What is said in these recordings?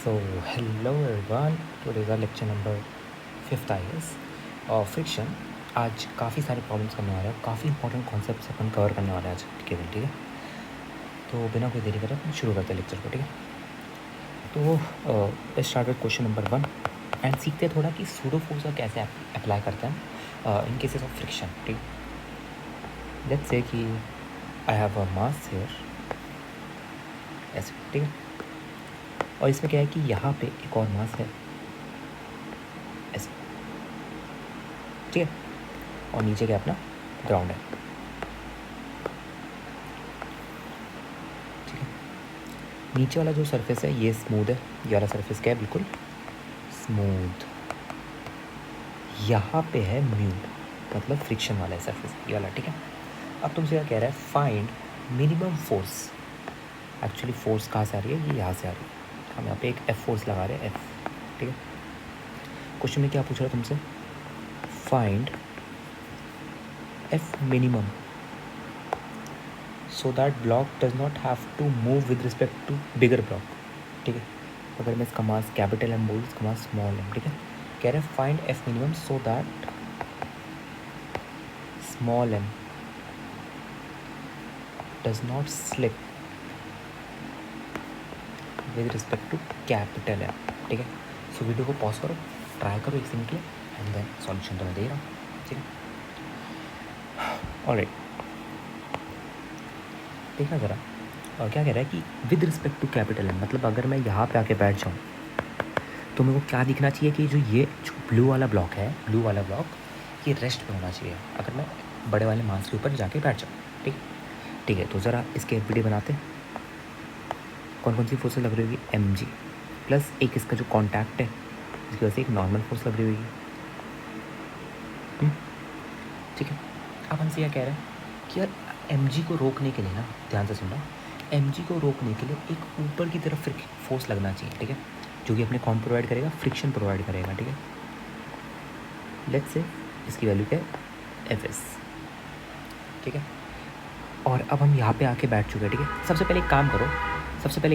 So, hello everyone. Today is our lecture number 5th, I guess. Friction आज काफ़ी सारे problems करने वाले हैं, काफ़ी इंपॉर्टेंट कॉन्सेप्ट्स अपन कवर करने वाले हैं आज के दिन, ठीक है। तो बिना कोई देरी करे अपन शुरू करते हैं लेक्चर को, ठीक है। तो start with question number 1 and सीखते हैं थोड़ा कि सूडो फोर्स का कैसे अप्लाई करते हैं इन केसेस ऑफ फ्रिक्शन, ठीक। लेट्स से कि I have a mass here, ऐसे, ठीक है। और इसमें क्या है कि यहाँ पे एक और मास है, ऐसे, ठीक है। और नीचे क्या अपना ग्राउंड है, ठीक है। नीचे वाला जो सरफेस है ये स्मूथ है, ये वाला सरफेस क्या है, बिल्कुल स्मूथ। यहाँ पे है म्यू, मतलब फ्रिक्शन वाला है सरफेस ये वाला, ठीक है। अब तुमसे क्या कह रहा है, find minimum force. Actually force कहाँ से आ रही है, ये यहाँ से आ रही है। हम यहाँ पे एक एफ फोर्स लगा रहे हैं, एफ, ठीक है। क्वेश्चन में क्या पूछ रहा है तुमसे, find F minimum so that block does not have to move with respect to bigger block, ठीक है। अगर मैं इसका मास कैपिटल एम बोल, इसका मास स्मॉल एम, ठीक है। कह रहे हैं find F minimum so that small M does not slip with respect to capital M, ठीक है। सो वीडियो को पॉज करो, ट्राई करो एक सेकंड के लिए एंड देन सॉल्यूशन तो मैं दे रहा हूँ, ठीक है। ऑलराइट, देखना ज़रा। और क्या कह रहा है कि with respect to capital M, मतलब अगर मैं यहाँ पे आके बैठ जाऊँ तो मेरे को क्या दिखना चाहिए कि जो ये जो ब्लू वाला ब्लॉक है, ब्लू वाला ब्लॉक ये रेस्ट पे होना चाहिए अगर मैं बड़े वाले मास के ऊपर जाके बैठ जाऊँ, ठीक, ठीक है। तो ज़रा इसके एफबीडी बनाते हैं। कौन कौन सी फोर्सेस लग रही होगी, एम जी प्लस एक इसका जो कॉन्टैक्ट है इसकी वजह से एक नॉर्मल फोर्स लग रही होगी, ठीक है। अब हमसे क्या कह रहे हैं कि यार एम जी को रोकने के लिए ना, ध्यान से सुनना, एम जी को रोकने के लिए एक ऊपर की तरफ फोर्स लगना चाहिए, ठीक है, जो कि अपने कौन प्रोवाइड करेगा, फ्रिक्शन प्रोवाइड करेगा, ठीक है। लेट्स से इसकी वैल्यू क्या है, एफ एस, ठीक है। और अब हम यहाँ पे आके बैठ चुके हैं, ठीक है। सबसे पहले एक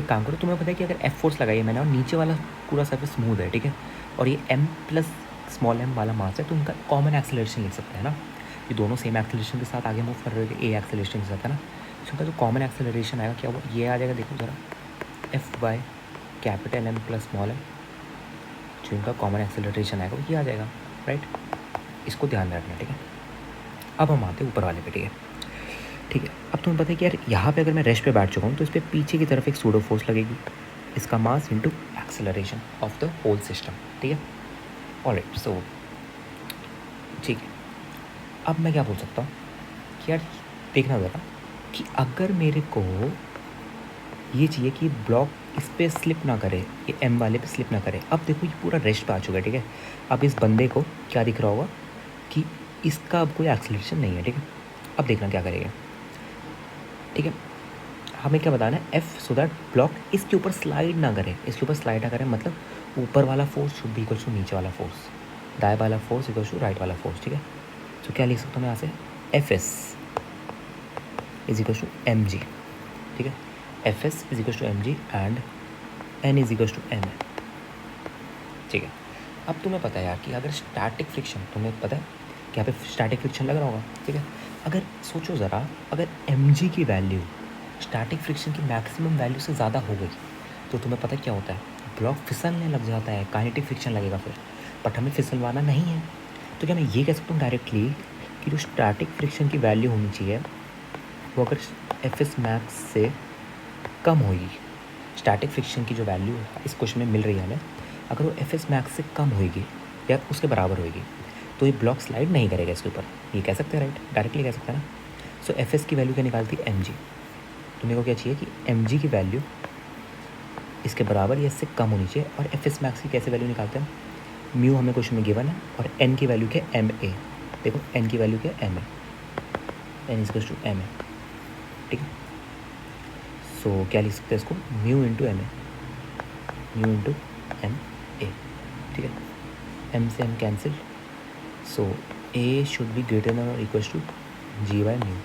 काम करो, तुम्हें पता है कि अगर एफ फोर्स लगाई है मैंने और नीचे वाला पूरा सरफेस स्मूथ है, ठीक है, और ये एम प्लस स्मॉल एम वाला मास है, तो उनका कॉमन एक्सेलरेशन लिख सकते हैं ना। ये दोनों सेम एक्सेलरेशन के साथ आगे मूव कर रहे हो, ए एक्सेलरेशन के साथ, है ना। तो उनका जो कॉमन एक्सेलरेशन आएगा क्या हुआ, ये आ जाएगा, देखो ज़रा, F by capital M plus small M, जो इनका कॉमन एक्सेलरेशन आएगा ये आ जाएगा, राइट। इसको ध्यान में रखना, ठीक है। अब हम आते हैं ऊपर वाले पे, ठीक है, ठीक है। अब तुम्हें पता है कि यार यहाँ पे अगर मैं रेस्ट पे बैठ चुका हूँ तो इस पर पीछे की तरफ एक सूडो फोर्स लगेगी, इसका mass into acceleration of the whole system, ठीक है। ऑलराइट, सो ठीक है। अब मैं क्या बोल सकता हूँ कि यार देखना ज़रा कि अगर मेरे को ये चाहिए कि ब्लॉक इस पर स्लिप ना करे, ये एम वाले पे स्लिप ना करे। अब देखो ये पूरा रेस्ट पे आ चुका है, ठीक है। अब इस बंदे को क्या दिख रहा होगा कि इसका अब कोई एक्सेलरेशन नहीं है, ठीक है। अब देखना क्या करेगा, ठीक है। हमें क्या बताना है, एफ सो दैट ब्लॉक इसके ऊपर स्लाइड ना करे, इसके ऊपर स्लाइड ना करे, मतलब ऊपर वाला force should be equal to नीचे वाला फोर्स, दाएं वाला फोर्स इक्वल टू राइट वाला फोर्स, ठीक है। तो क्या लिख सकता हूँ मैं यहाँ से, F S is equal to M G, ठीक है। F S is equal to M G and N is equal to M A, ठीक है। अब तुम्हें पता है यार कि अगर स्टैटिक फ्रिक्शन, तुम्हें पता है कि यहाँ पे स्टैटिक फ्रिक्शन लग रहा होगा, ठीक है। अगर सोचो ज़रा, अगर एम जी की वैल्यू स्टैटिक फ्रिक्शन की मैक्सिमम वैल्यू से ज़्यादा हो गई तो तुम्हें पता है क्या होता है, ब्लॉक फिसलने लग जाता है, काइनेटिक फ्रिक्शन लगेगा फिर, बट हमें फिसलवाना नहीं है। तो क्या मैं ये कह सकता हूँ डायरेक्टली कि जो स्टैटिक फ्रिक्शन की वैल्यू होनी चाहिए वो अगर एफ एस मैक्स से कम होगी, स्टैटिक फ्रिक्शन की जो वैल्यू इस क्वेश्चन में मिल रही है हमें, अगर वो एफ एस मैक्स से कम होगी या उसके बराबर होगी तो ये ब्लॉक स्लाइड नहीं करेगा इसके ऊपर, ये कह सकते हैं, राइट, डायरेक्टली कह सकते हैं ना। सो एफ एस की वैल्यू क्या निकालती है, एम जी। तो मेरे को क्या चाहिए कि एम जी की वैल्यू इसके बराबर या इससे कम होनी चाहिए। और एफ एस मैक्स की कैसे वैल्यू निकालते हैं, म्यू हमें क्वेश्चन में गिवन है और एन की वैल्यू क्या है, एम ए। देखो एन की वैल्यू क्या है, M A, N is two M A, ठीक है। सो क्या लिख सकते हैं इसको, mu into M A, mu into M A, ठीक है। एम से M cancel, so A should be greater than और equal to G by mu,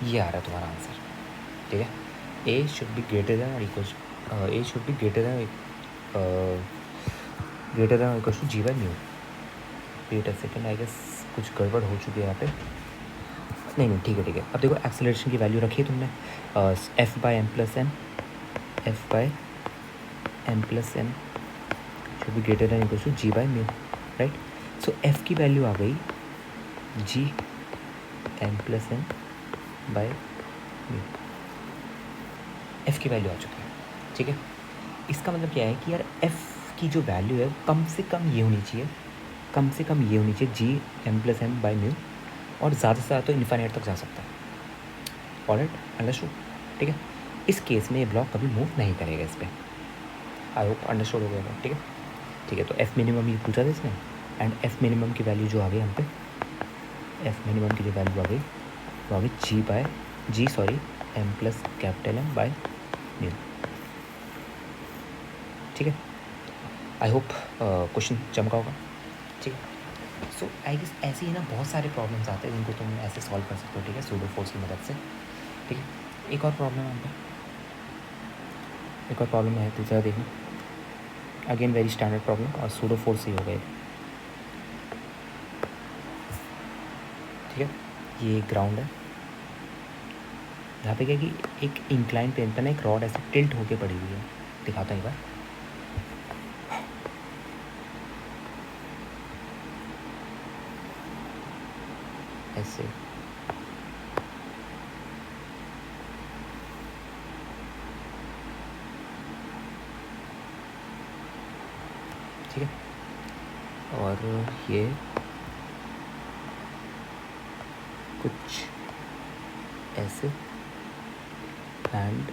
ये आ रहा है तुम्हारा आंसर, ठीक है। A should be greater than और equal A should be greater than equal to G by mu. Wait a second, I guess कुछ गड़बड़ हो चुकी है यहाँ पे। नहीं, ठीक है। अब देखो एक्सेलरेशन की वैल्यू रखी है तुमने F by M plus M, F by M plus M should be greater than equal to G by mu, right. So F की वैल्यू आ गई G M plus M by mu, F की value आ चुकी है, ठीक है। इसका मतलब क्या है कि यार एफ की जो वैल्यू है कम से कम ये होनी चाहिए, G M plus M by mu, और ज़्यादा से ज़्यादा तो इन्फाइनाइट तक जा सकता है। ऑलराइट, अंडरस्टूड, ठीक है। इस केस में ये ब्लॉक कभी मूव नहीं करेगा इस पर। आई होप अंडरस्टूड हो गया, ठीक है। तो एफ मिनिमम ये पूछा था इसमें, एंड एफ मिनिमम की वैल्यू जो आ गई हम पे, एफ मिनिमम की जो वैल्यू आ गई वो आ गई G M plus capital M by mu, ठीक है। आई होप क्वेश्चन चमका होगा, ठीक है। सो आई गेस ऐसे ही ना बहुत सारे प्रॉब्लम्स आते हैं जिनको तुम ऐसे सॉल्व कर सकते हो, ठीक है, सूडो फोर्स की मदद से, ठीक है। एक और प्रॉब्लम है एक और प्रॉब्लम है, दूसरा देखना, अगेन वेरी स्टैंडर्ड प्रॉब्लम और सूडो फोर्स ही हो गए, ठीक है। ये ग्राउंड है, यहाँ पे क्या कि एक इंक्लाइन प्लेन पर ना एक रॉड ऐसे टिल्ट होके पड़ी हुई है, दिखाता हूँ एक बार। ऐसे ठीक है, और ये कुछ ऐसे एंड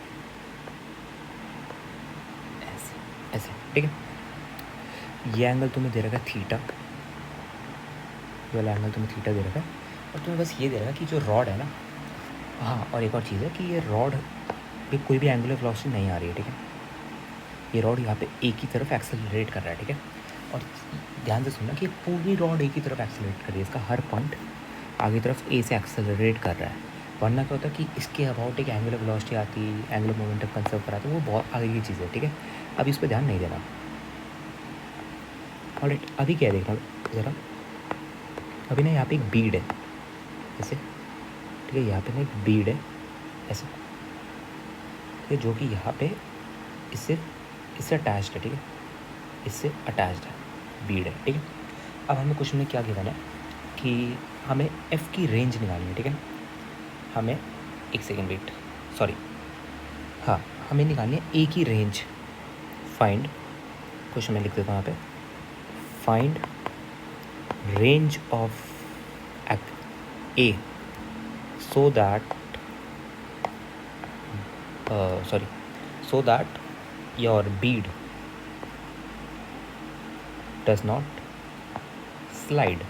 ऐसे, ठीक है। ये एंगल तुम्हें दे रखा है थीटा, ये वाला एंगल तुम्हें थीटा दे रखा है, और तुम्हें बस ये दे रखा है कि जो रॉड है ना, हाँ, और एक और चीज़ है कि ये रॉड पे कोई भी एंगुलर वेलोसिटी नहीं आ रही है, ठीक है। ये रॉड यहाँ पे एक ही तरफ एक्सेलरेट कर रहा है, ठीक है। और ध्यान से सुनना कि पूरी रॉड एक ही तरफ एक्सेलरेट कर रही है, इसका हर पॉइंट आगे तरफ ए से एक्सेलरेट कर रहा है। वरना क्या होता है कि इसके अबाउट एक एंगुलर वेलोसिटी आती है, एंगुलर मोमेंटम कंसर्व कराती है, वो बहुत आगे की चीज़ है, ठीक है। अब इस पर ध्यान नहीं देना। ऑलराइट, अभी क्या है देखना ज़रा, अभी ना यहाँ पे एक बीड है ऐसे, ठीक है, यहाँ पे ना एक बीड है ऐसे, ठीक है, जो कि यहाँ पे इससे अटैच्ड है, ठीक है, इससे अटैच्ड है, बीड है, ठीक है। अब हमें क्वेश्चन में क्या गिवन है कि हमें एफ़ की रेंज निकालनी है, ठीक है। हमें एक सेकेंड वेट, सॉरी, हाँ, हमें निकालनी है ए की रेंज। फाइंड, क्वेश्चन में लिख देता हूँ यहाँ पे, find range of A so that your bead does not slide।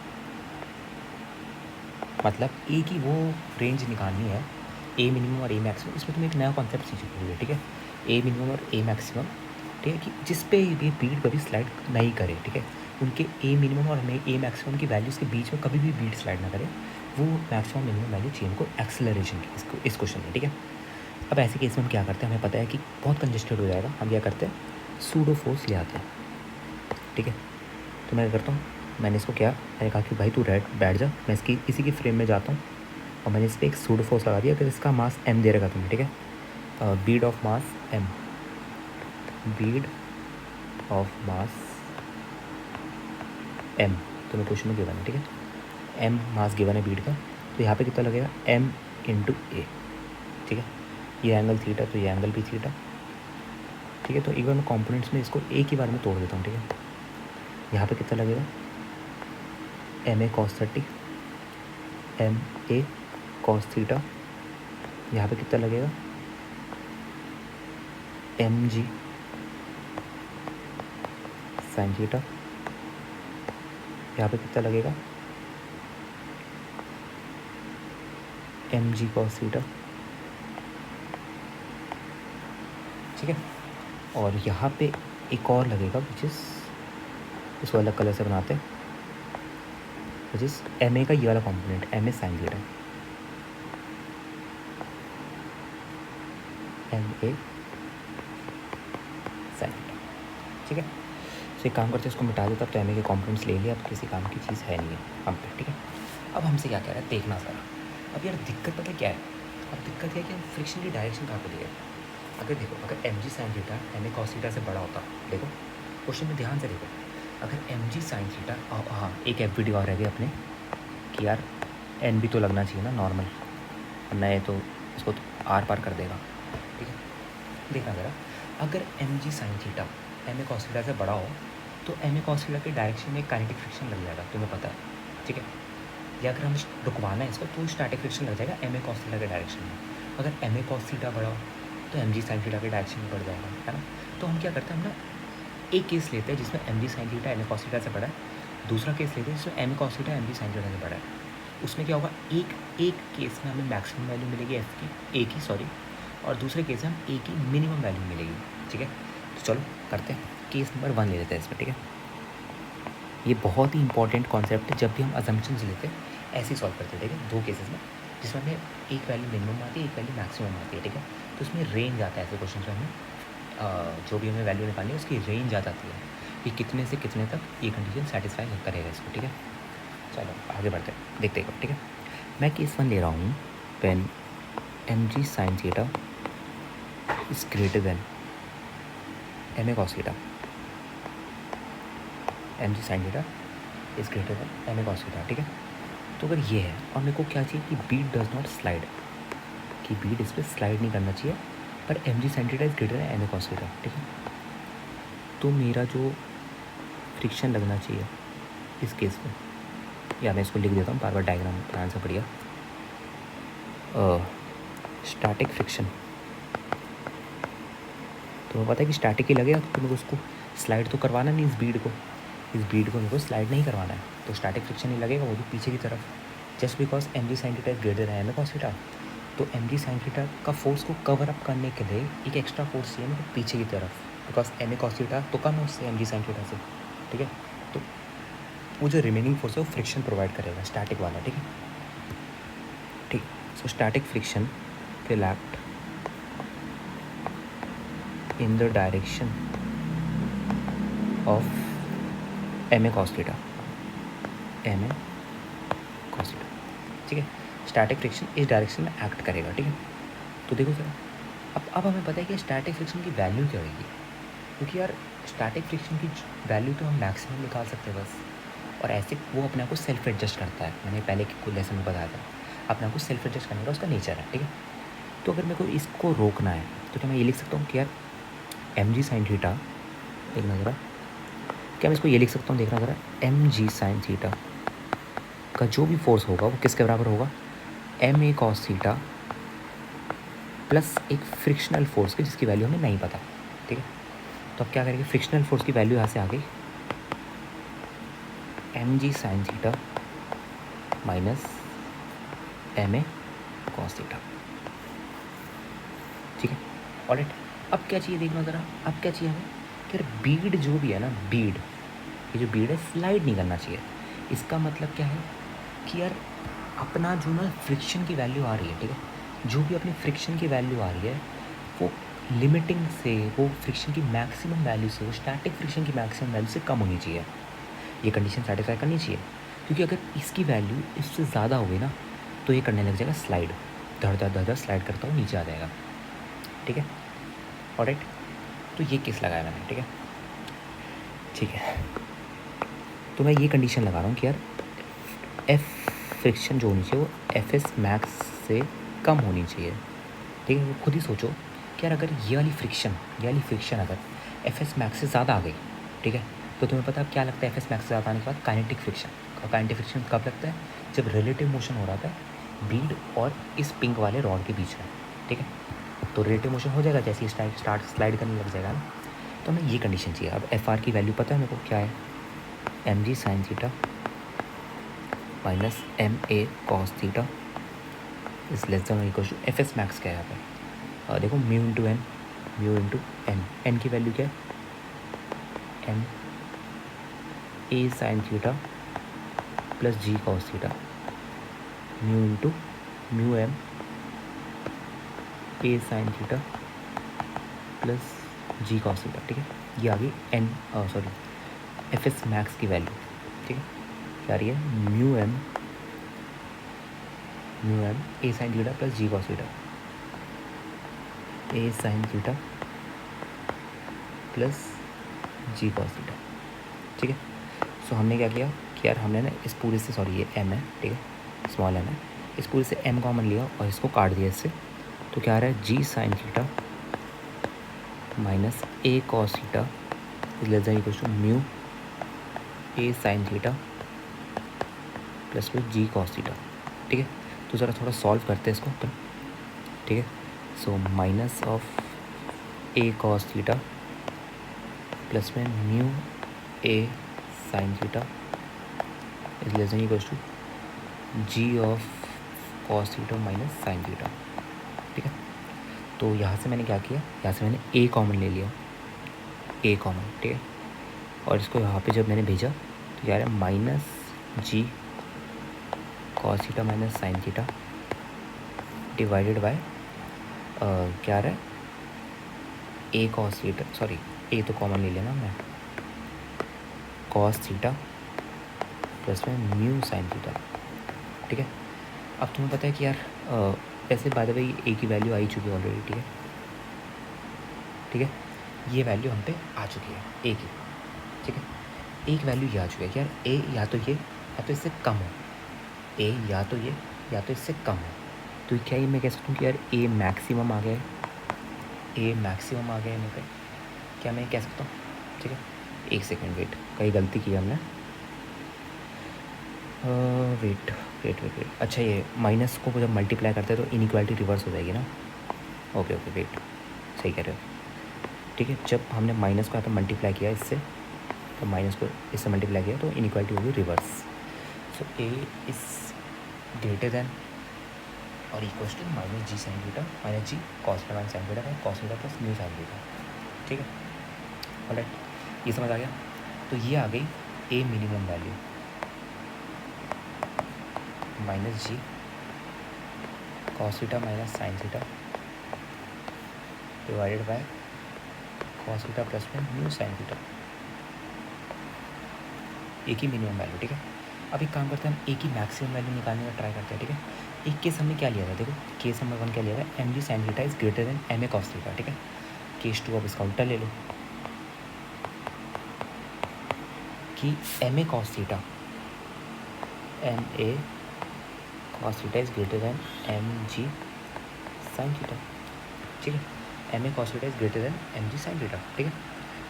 मतलब ए की वो रेंज निकालनी है, ए मिनिमम और ए मैक्सिमम। इसमें तुम्हें एक नया कॉन्सेप्ट सीखोगे हुए, ठीक है, ए मिनिमम और ए मैक्सिमम, ठीक है, कि जिस पे ये बीड कभी स्लाइड नहीं करे, ठीक है, उनके ए मिनिमम और ए मैक्सिमम की वैल्यूज़ के बीच में कभी भी बीड स्लाइड ना करे, वो मैक्सिमम मिनिमम वैल्यू चाहिए उनको एक्सेलरेशन की, इस क्वेश्चन में, ठीक है। अब ऐसे केस में हम क्या करते हैं, हमें पता है कि बहुत कंजेस्टेड हो जाएगा, हम क्या करते हैं, सूडो फोर्स ले आते हैं, ठीक है। तो मैं क्या करता हूँ, मैंने इसको क्या, मैंने कहा कि भाई तू बैठ जा, मैं इसी की फ्रेम में जाता हूँ, और मैंने इस पर एक सूडो फोर्स लगा दिया कि इसका मास m दे रखा तुम्हें, ठीक है, bead of mass m, bead of mass m तुम्हें क्वेश्चन में गिवन है, ठीक है, m मास गिवन है बीड का, तो यहाँ पे कितना लगेगा, m इंटू ए, ठीक है। ये एंगल थीटा, तो ये एंगल भी थीटा, ठीक है। तो एक बार मैं कॉम्पोनेंट्स में इसको एक ही बार में तोड़ देता हूँ, ठीक है। यहाँ पे कितना लगेगा, एम ए कॉस 30, एम ए कॉस थीटा, यहाँ पे कितना लगेगा, एम जी साइन थीटा, यहाँ पे कितना लगेगा, एम जी कॉस थीटा, ठीक है। और यहाँ पे एक और लगेगा विच इज़, इसको अलग कलर से बनाते हैं, विच इज़ एम ए का ये वाला component, M A sine theta, M A sine theta. ठीक है, तो एक काम करते हैं, इसको मिटा देता, अब तो एम ए के कॉम्पोनेंट्स ले लिया, अब किसी काम की चीज़ है नहीं है हम पे। ठीक है, अब हमसे क्या कह रहा है देखना ज़रा। अब यार दिक्कत पता क्या है, अब दिक्कत है कि हम फ्रिक्शन की डायरेक्शन कहाँ को दिए। अगर देखो, अगर M ji sine theta M A cos theta से बड़ा होता, देखो क्वेश्चन में ध्यान से देखो, अगर एम जी साइन थीटा, हाँ एक एफ और रह गए अपने कि यार एन भी तो लगना चाहिए ना नॉर्मल, नए तो इसको तो आर पार कर देगा। ठीक है, देखना ज़रा, अगर M ji sine theta M A cos theta से बड़ा हो तो एम ए कॉस थीटा के डायरेक्शन में काइनेटिक फ्रिक्शन लग जाएगा, तुम्हें पता है। ठीक है, या अगर हम रुकवाना है इसको तो स्टैटिक फ्रिक्शन लग जाएगा एम ए कॉस थीटा के डायरेक्शन में। अगर एम ए कॉस थीटा बढ़ा हो तो एम जी साइन थीटा के डायरेक्शन में बढ़ जाएगा, है ना। तो हम क्या करते हैं, हम ना एक केस लेते हैं जिसमें M ji sine theta M A cos theta से बड़ा है, दूसरा केस लेते हैं जिसमें एम ए cos theta M G sine theta से बड़ा है। उसमें क्या होगा, एक केस में हमें मैक्सिमम वैल्यू मिलेगी एफ की, ए की सॉरी, और दूसरे केस में हम ए की मिनिमम वैल्यू मिलेगी। ठीक है, तो चलो करते हैं, केस नंबर 1 ले लेते हैं इसमें। ठीक है, ये बहुत ही इंपॉर्टेंट कॉन्सेप्ट है, जब भी हम अजम्पशंस लेते हैं ऐसे ही सॉल्व करते हैं। ठीक है, दो केसेस में जिसमें हमें एक वैल्यू मिनिमम आती है, एक वैल्यू मैक्सिमम आती है। ठीक है, तो उसमें रेंज आता है, ऐसे क्वेश्चन में हमें जो भी हमें वैल्यू निकालनी है उसकी रेंज आ जाती है कि कितने से कितने तक ये कंडीशन सेटिस्फाई करेगा इसको। ठीक है, चलो आगे बढ़ते हैं, देखते हैं। ठीक है, मैं केस 1 ले रहा हूँ, when M ji sine theta is greater than M A cos theta, M G sine theta is greater than M A cos theta. ठीक है, तो अगर ये है और मेरे को क्या चाहिए कि बीट डज नॉट स्लाइड, कि बीट इस पर स्लाइड नहीं करना चाहिए, पर M ji sine theta is greater than M A cos theta. ठीक है, तो मेरा जो फ्रिक्शन लगना चाहिए इस केस में, या मैं इसको लिख देता हूँ, बार बार डायग्राम ध्यान से पढ़िए। स्टैटिक फ्रिक्शन, तो पता है कि स्टैटिक ही लगेगा, तो मेरे को उसको स्लाइड तो करवाना नहीं, इस बीड को मेरे को स्लाइड नहीं करवाना है, तो स्टैटिक फ्रिक्शन ही लगेगा, वो भी पीछे की तरफ। Just because M ji sine theta is greater than M A cos theta, तो एम जी साइन थीटा का फोर्स को कवर अप करने के लिए एक एक्स्ट्रा फोर्स चाहिए मेरे को पीछे की तरफ, because M A cos theta तो कम है उससे एम जी साइन थीटा से। ठीक है, तो वो जो रिमेनिंग फोर्स है वो फ्रिक्शन प्रोवाइड करेगा, स्टैटिक वाला। ठीक है, ठीक, so static friction will act in the direction of M A cos theta, M A cos theta. ठीक है, स्टैटिक फ्रिक्शन इस डायरेक्शन में एक्ट करेगा। ठीक है, तो देखो सर, अब हमें पता है कि स्टैटिक फ्रिक्शन की वैल्यू क्या होगी, क्योंकि यार स्टैटिक फ्रिक्शन की वैल्यू तो हम मैक्सिमम निकाल सकते हैं बस, और ऐसे वो अपने आप को सेल्फ एडजस्ट करता है, मैंने पहले के लेसन में बताया था, अपने आप को सेल्फ एडजस्ट करने का उसका नेचर है। ठीक है, तो अगर मेरे को इसको रोकना है तो क्या मैं ये लिख सकता हूँ कि यार एम जी साइन थीटा, देखना ज़रा, क्या मैं इसको ये लिख सकता हूँ, देखना ज़रा, एम जी साइन थीटा का जो भी फोर्स होगा वो किसके बराबर होगा, एम ए कॉस थीटा प्लस एक फ्रिक्शनल फोर्स की जिसकी वैल्यू हमें नहीं पता। ठीक है, तो अब क्या करेंगे, फ्रिक्शनल फोर्स की वैल्यू यहाँ से आ गई M ji sine theta minus M A cos theta. ठीक है, ऑलराइट, अब क्या चाहिए देखना ज़रा, अब क्या चाहिए हमें कि यार बीड जो भी है ना, बीड, ये जो बीड है स्लाइड नहीं करना चाहिए। इसका मतलब क्या है कि यार अपना जो ना फ्रिक्शन की वैल्यू आ रही है, ठीक है, जो भी अपनी फ्रिक्शन की वैल्यू आ रही है वो लिमिटिंग से, वो फ्रिक्शन की मैक्सिमम वैल्यू से, वो स्टैटिक फ्रिक्शन की मैक्सिमम वैल्यू से कम होनी चाहिए, ये कंडीशन सेटिस्फाई करनी चाहिए। क्योंकि अगर इसकी वैल्यू इससे ज़्यादा हो गई ना तो ये करने लग जाएगा स्लाइड, धड़ धड़ धड़ धड़ स्लाइड करता हुआ नीचे आ जाएगा। ठीक है, ऑलराइट, तो ये केस लगाया मैंने। ठीक है, ठीक है, तो मैं ये कंडीशन लगा रहा हूँ कि यार एफ फ्रिक्शन जो होनी चाहिए वो एफ एस मैक्स से कम होनी चाहिए। ठीक है, वो खुद ही सोचो कि यार अगर ये वाली फ्रिक्शन अगर एफ एस मैक्स से ज़्यादा आ गई, ठीक है, तो तुम्हें पता क्या लगता है एफ एस मैक्स से ज़्यादा आने के बाद काइनेटिक फ्रिक्शन। और काइनेटिक फ्रिक्शन कब लगता है, जब रिलेटिव मोशन हो रहा था बीड और इस पिंक वाले रॉड के बीच में। ठीक है, तो रिलेटिव मोशन हो जाएगा जैसे ही स्टार्ट स्लाइड करने लग जाएगा ना, तो हमें ये कंडीशन चाहिए। अब एफ आर की वैल्यू पता है मेरे को क्या है, m ji sine theta minus M A cos theta is less than equal to f s max क्या है यहाँ पे, देखो म्यू इंटू एन, एन की वैल्यू क्या है, M A sine theta plus g cos theta, mu into mu m A sine theta plus g cos theta, ठीक है। ये आ गई एफ एस मैक्स की वैल्यू, ठीक है। क्या आ रही है, mu m A sine theta plus g cos theta, a sine theta plus g cos theta, ठीक है। सो हमने क्या किया कि यार हमने ना इस पूरे से, सॉरी ये एम है, ठीक है, स्मॉल एम है, इस पूरे से एम कॉमन लिया और इसको काट दिया इससे, तो क्या आ रहा है, G sine theta minus A cos theta is less than equal to mu A sine theta plus में जी कॉस थीटा, ठीक है। तो ज़रा थोड़ा सॉल्व करते हैं इसको अपन, ठीक है। So minus of A cos theta plus में mu A sine theta is less than equal to G of cos theta minus sine theta, ठीक है। तो यहाँ से मैंने क्या किया, यहाँ से मैंने ए कॉमन ले लिया, ए कॉमन, ठीक है। और इसको यहाँ पे जब मैंने भेजा तो क्या है, minus ji cos theta minus sine theta divided by क्या आ रहा है, a cos theta, sorry a तो कॉमन ले लेना मैं, कॉस थीटा प्लस में म्यू साइन थीटा, ठीक है। अब तुम्हें पता है कि यार ऐसे बाय द वे ए की वैल्यू आ ही चुकी है ऑलरेडी, ठीक है, ठीक है। ये वैल्यू हम पे आ चुकी है ए की, ठीक है। एक वैल्यू ये आ चुकी है कि यार ए या तो ये या तो इससे कम हो, ए या तो ये या तो इससे कम हो। तो क्या ये मैं कह सकता हूँ कि यार ए मैक्सिमम आ गया है, ए मैक्सिमम आ गया है मेरे पे, क्या मैं कह सकता हूँ, ठीक है। एक सेकेंड वेट, कहीं गलती की हमने, वेट वेट वेट वेट, अच्छा ये माइनस को जब मल्टीप्लाई करते हैं तो इनइक्वालिटी रिवर्स हो जाएगी ना, ओके ओके वेट, सही कह रहे हो, ठीक है। जब हमने माइनस को यहाँ पर मल्टीप्लाई किया इससे, तो माइनस को इससे मल्टीप्लाई किया तो इनइक्वालिटी होगी reverse. So A is greater than और equals to minus ji sine theta minus ji cos theta minus sine theta by cos theta plus mu sine theta, ठीक है। ऑलराइट, ये समझ आ गया। तो ये आ गई a minimum value, minus ji cos theta minus sine theta divided by cos theta plus में म्यू साइन थीटा, ए की मिनिमम वैल्यू, ठीक है। अब एक काम करते हैं, हम ए की मैक्सिमम वैल्यू निकालने का ट्राई करते हैं, ठीक है। एक केस हमने क्या लिया था, देखो केस नंबर 1 क्या लिया था, m ji sine theta is greater than M A cos theta, ठीक है। केस 2 अब इसका उल्टा ले लो कि m A cos theta, M A cos theta is greater than m ji sine theta, ठीक है। M A cos theta is greater than m ji sine theta, ठीक है।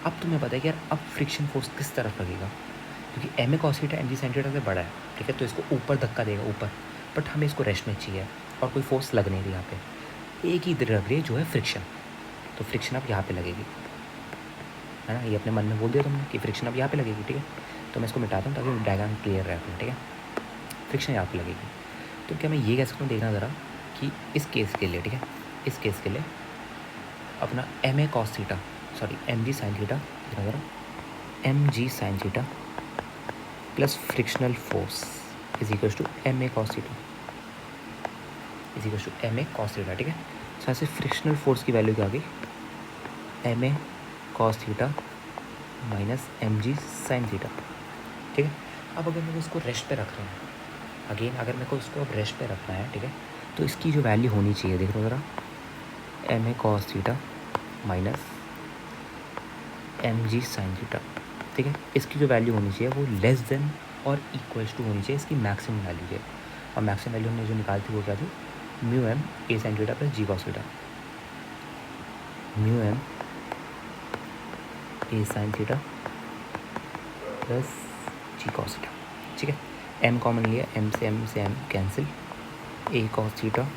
अब तुम्हें पता है कि यार अब फ्रिक्शन फोर्स किस तरफ लगेगा, क्योंकि एम ए cos theta M G sine theta से बड़ा है, ठीक है। तो इसको ऊपर धक्का देगा ऊपर, बट हमें इसको रेस्ट में चाहिए और कोई फोर्स लग नहीं रही यहाँ पे, एक ही लग रही है जो है फ्रिक्शन। तो फ्रिक्शन अब यहाँ पे लगेगी, है ना, ये अपने मन में बोल दिया तुमने कि फ्रिक्शन अब यहाँ पे लगेगी, ठीक है। तो मैं इसको मिटाता हूँ ताकि डायग्राम क्लियर रहे अपना, ठीक है। फ्रिक्शन यहाँ पे लगेगी, तो क्या मैं ये कह सकता हूँ, देखना ज़रा कि इस केस के लिए, ठीक है, इस केस के लिए अपना एम ए कॉस थीटा, सॉरी एम जी साइन थीटा, देखना ज़रा, m ji sine theta plus frictional force is equal to M A cos theta is equal to M A cos theta, ठीक है। सो ऐसे फ्रिक्शनल फोर्स की value क्या आ गई, m ए cos theta minus m जी sine theta, ठीक है। अब अगर मेरे को इसको रेस्ट पे रख रहा हूँ, अगेन अगर मेरे को इसको अब रेस्ट पे रखना है, ठीक है, तो इसकी जो वैल्यू होनी चाहिए, देख लो ज़रा, एम ए कॉस थीटा माइनस एम जी साइन थीटा, ठीक है। इसकी जो वैल्यू होनी चाहिए वो लेस देन और इक्वल्स टू होनी चाहिए इसकी मैक्सिमम वैल्यू के, और मैक्सिमम वैल्यू हमने जो निकाली थी वो क्या थी, म्यू एम ए sine theta plus g cos theta, mu m ए sine theta plus g cos theta, ठीक है। एम कॉमन लिया, एम से M cancel, a cos theta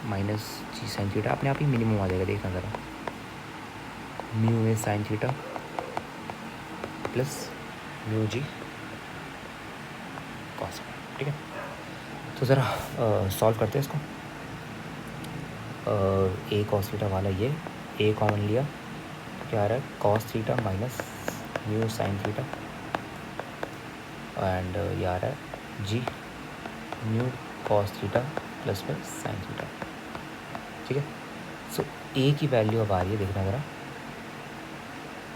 minus ji sine theta अपने आप ही मिनिमम आ जाएगा, देखना ज़रा, म्यू ए sine theta plus mu g cos, ठीक है। तो ज़रा सॉल्व करते हैं इसको, ए कॉस थीटा वाला ये ए कॉमन लिया तो क्या आ रहा है, cos theta minus mu sine theta and ये आ रहा है जी म्यू कॉस थीटा प्लस में साइन थीटा, ठीक है। सो ए की वैल्यू अब आ रही है, देखना ज़रा,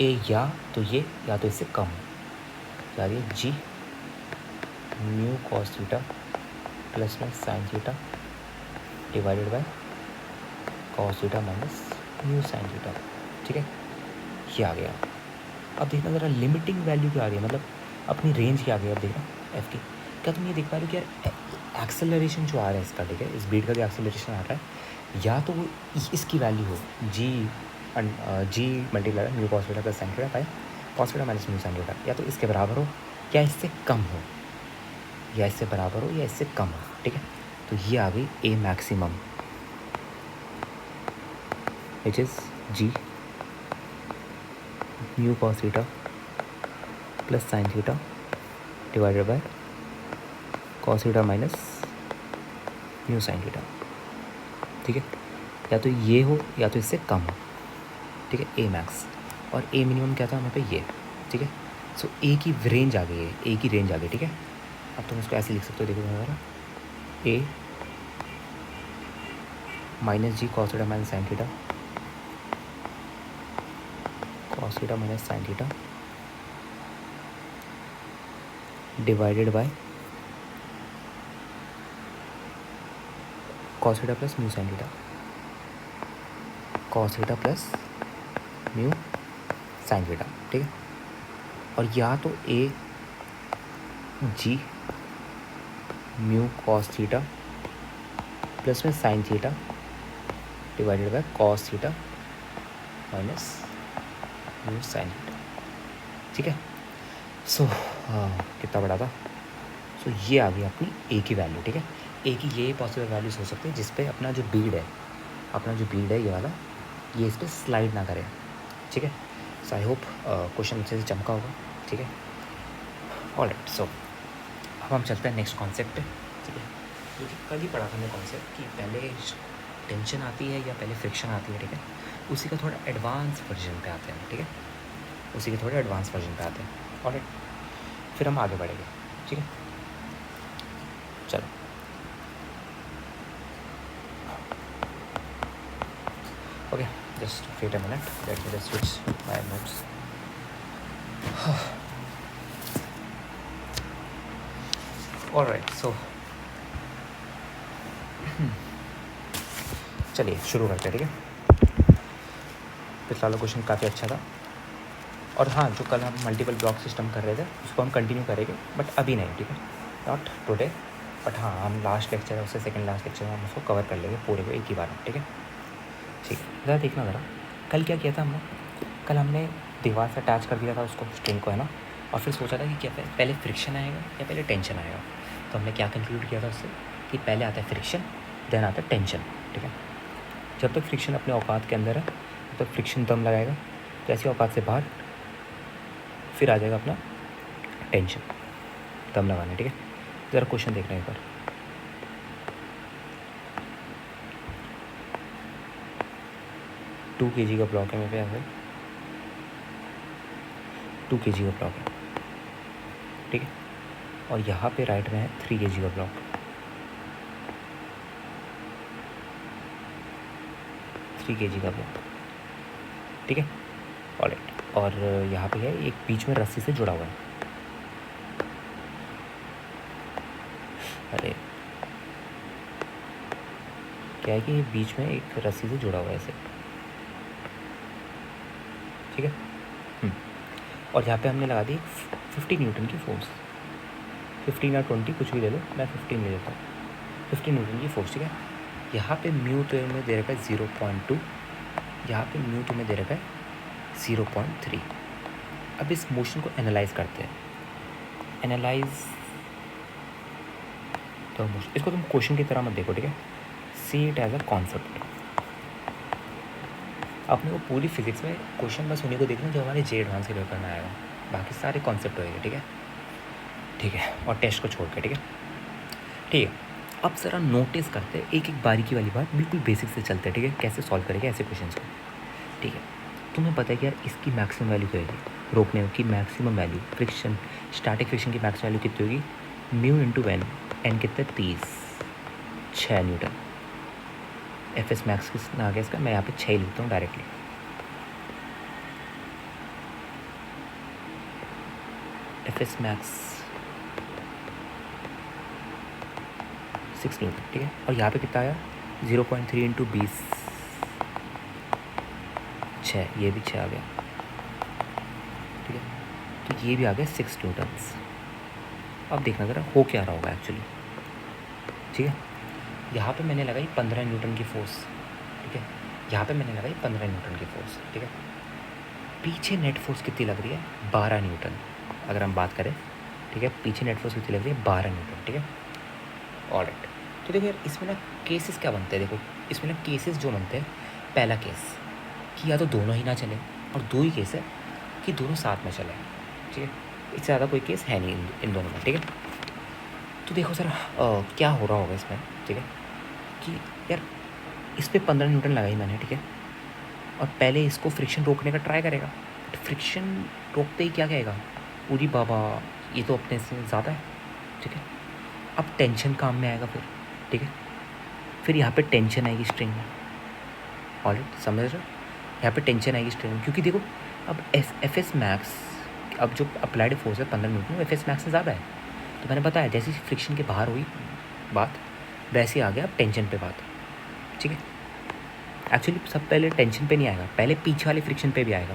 ए या तो ये या तो इससे कम हो, क्या ये जी म्यू कॉस थीटा प्लस में sine theta divided by cos theta minus mu sine theta. ठीक है, ये आ गया। अब देखना ज़रा लिमिटिंग वैल्यू क्या आ गई, मतलब अपनी रेंज क्या आ गई। अब देखना एफ की, क्या तुम ये देख पा रहे हो कि यार एक्सेलरेशन जो आ रहा है इसका, ठीक है, इस बीट का जो एक्सेलरेशन आ रहा है, या तो वो इसकी वैल्यू हो G multiply mu cos theta plus sine theta by cos theta minus mu sine theta, या तो इसके बराबर हो या इससे कम हो, या इससे बराबर हो या इससे कम हो। ठीक है, तो ये आ गई A maximum which is G mu cos theta plus sine theta divided by cos theta minus mu sine theta. ठीक है, या तो ये हो या तो इससे कम हो। ठीक है, ए मैक्स, और ए मिनिमम क्या था हमें पे ये। ठीक है, सो ए की रेंज आ गई है, ए की रेंज आ गई। ठीक है, अब तुम इसको ऐसे लिख सकते हो, देखो हमारा A minus ji cos theta minus sine theta cos theta minus sine theta divided by cos theta plus mu sine theta cos theta plus mu sine theta. ठीक है, और या तो A G mu cos theta plus में sine theta divided by cos theta minus mu sine theta. ठीक है, सो कितना बड़ा था। सो ये आ गई अपनी ए की वैल्यू। ठीक है, ए की ये पॉसिबल वैल्यूज हो सकती है जिस पे अपना जो बीड है ये वाला, ये इस पर स्लाइड ना करे। ठीक है, सो आई होप क्वेश्चन अच्छे से चमका होगा। ठीक है, ऑलराइट, सो अब हम चलते हैं नेक्स्ट कॉन्सेप्ट पे। ठीक है, क्योंकि कल ही पढ़ा था हमने कॉन्सेप्ट कि पहले टेंशन आती है या पहले फ्रिक्शन आती है। ठीक है, उसी का थोड़ा एडवांस वर्जन पे आते हैं। ठीक है, उसी के थोड़े एडवांस वर्जन पे आते हैं। ऑलराइट, फिर हम आगे बढ़ेंगे। ठीक है, चलो okay, just wait a minute, let me just switch my notes. Alright, so चलिए शुरू करते हैं। ठीक है, पिछला वाला क्वेश्चन काफ़ी अच्छा था, और हाँ, जो कल हम मल्टीपल ब्लॉक सिस्टम कर रहे थे उसको हम कंटिन्यू करेंगे, बट अभी नहीं। ठीक है, नॉट टुडे, बट हाँ, हम लास्ट लेक्चर है उससे सेकंड लास्ट लेक्चर में हम उसको कवर कर लेंगे पूरे को एक ही बार में। ठीक है, ठीक है, ज़रा देखना ज़रा कल क्या किया था हमने। कल हमने दीवार से अटैच कर दिया था उसको, स्ट्रिंग को, है ना, और फिर सोचा था कि क्या पहले फ्रिक्शन आएगा या पहले टेंशन आएगा। तो हमने क्या कंक्लूड किया था उससे कि पहले आता है फ्रिक्शन, देन आता है टेंशन। ठीक है, जब तक फ्रिक्शन अपने औकात के अंदर है तब तक फ्रिक्शन दम लगाएगा, जैसे औकात से बाहर फिर आ जाएगा अपना टेंशन दम लगाने। ठीक है, ज़रा क्वेश्चन देखना एक बार। टू के जी का ब्लॉक है मेरे पे, यहाँ 2 kg का ब्लॉक है। ठीक है, और यहाँ पे राइट में है 3 kg का ब्लॉक। 3 kg का ब्लॉक। ठीक है, ऑलराइट, और यहाँ पे है एक बीच में रस्सी से जुड़ा हुआ है। अरे क्या है कि ये बीच में एक रस्सी से जुड़ा हुआ है ऐसे। ठीक है, और यहाँ पे हमने लगा दी 50 न्यूटन की फोर्स, 15 या 20 कुछ भी ले लो, मैं 15 ले लेता हूँ। 15 न्यूटन की फोर्स। ठीक है, यहाँ पे म्यू तो में दे रखा है 0.2, यहाँ पे म्यू तो में दे रखा है 0.3। अब इस मोशन को एनालाइज करते हैं। एनालाइज तो मोशन, इसको तुम क्वेश्चन की तरह मत देखो। ठीक है, see it as a concept. अपने को पूरी फिजिक्स में क्वेश्चन बस उन्हीं को देखना जो हमारे जे एडवांस के पेपर में आएगा, बाकी सारे कॉन्सेप्ट होएंगे। ठीक है, ठीक है, और टेस्ट को छोड़ के। ठीक है, ठीक है, अब ज़रा नोटिस करते हैं एक एक बारीकी वाली बात, बिल्कुल बेसिक से चलते हैं। ठीक है, कैसे सॉल्व करेंगे ऐसे क्वेश्चन को। ठीक है, तुम्हें पता है कि यार इसकी मैक्सिमम वैल्यू क्या होगी, रोकने की maximum value, friction static friction की मैक्सिमम वैल्यू कितनी होगी, म्यू इंटू एन। एन कितने 6 न्यूटन। एफ एस मैक्स कितना आ गया इसका, मैं यहाँ पे 6 लिखता हूँ directly. F s max 6 Newton, ठीक है। और यहाँ पे कितना आया 0.3 इंटू 20 6, ये भी 6 आ गया, ठीक है। तो ये भी आ गया 6 न्यूटन्स। अब देखना ज़रा हो क्या रहा होगा एक्चुअली, ठीक है। यहाँ पे मैंने लगाई 15 न्यूटन की फोर्स, ठीक है। यहाँ पे मैंने लगाई 15 न्यूटन की फोर्स, ठीक है। पीछे नेट फोर्स कितनी लग रही है 12 न्यूटन, अगर हम बात करें, ठीक है। पीछे नेट फोर्स कितनी लग रही है 12 न्यूटन, ठीक है। ऑलराइट, तो देखो यार इसमें ना केसेस क्या बनते हैं, देखो इसमें ना केसेस जो बनते हैं, पहला केस कि या तो दोनों ही ना चले, और दो ही केस है कि दोनों साथ में चले, ठीक है। इससे ज़्यादा कोई केस है नहीं इन दोनों में, ठीक है। तो देखो सर क्या हो रहा होगा इसमें, ठीक है, कि यार इस पर 15 न्यूटन लगाई मैंने, ठीक है। और पहले इसको फ्रिक्शन रोकने का ट्राई करेगा, बट फ्रिक्शन रोकते ही क्या कहेगा, पूरी बाबा ये तो अपने से ज़्यादा है, ठीक है। अब टेंशन काम में आएगा ठीक है। फिर यहाँ पे टेंशन आएगी स्ट्रिंग में, ऑलराइट समझ रहे हो, यहाँ पे टेंशन आएगी स्ट्रिंग में, क्योंकि देखो अब एफ एस मैक्स, अब जो अप्लाइड फोर्स है 15 न्यूटन वो एफ एस मैक्स से ज़्यादा है। तो मैंने बताया जैसे फ्रिक्शन के बाहर हुई बात, वैसे आ गया अब टेंशन पे बात, ठीक है। एक्चुअली सब पहले टेंशन पे नहीं आएगा, पहले पीछे वाले फ्रिक्शन पे भी आएगा।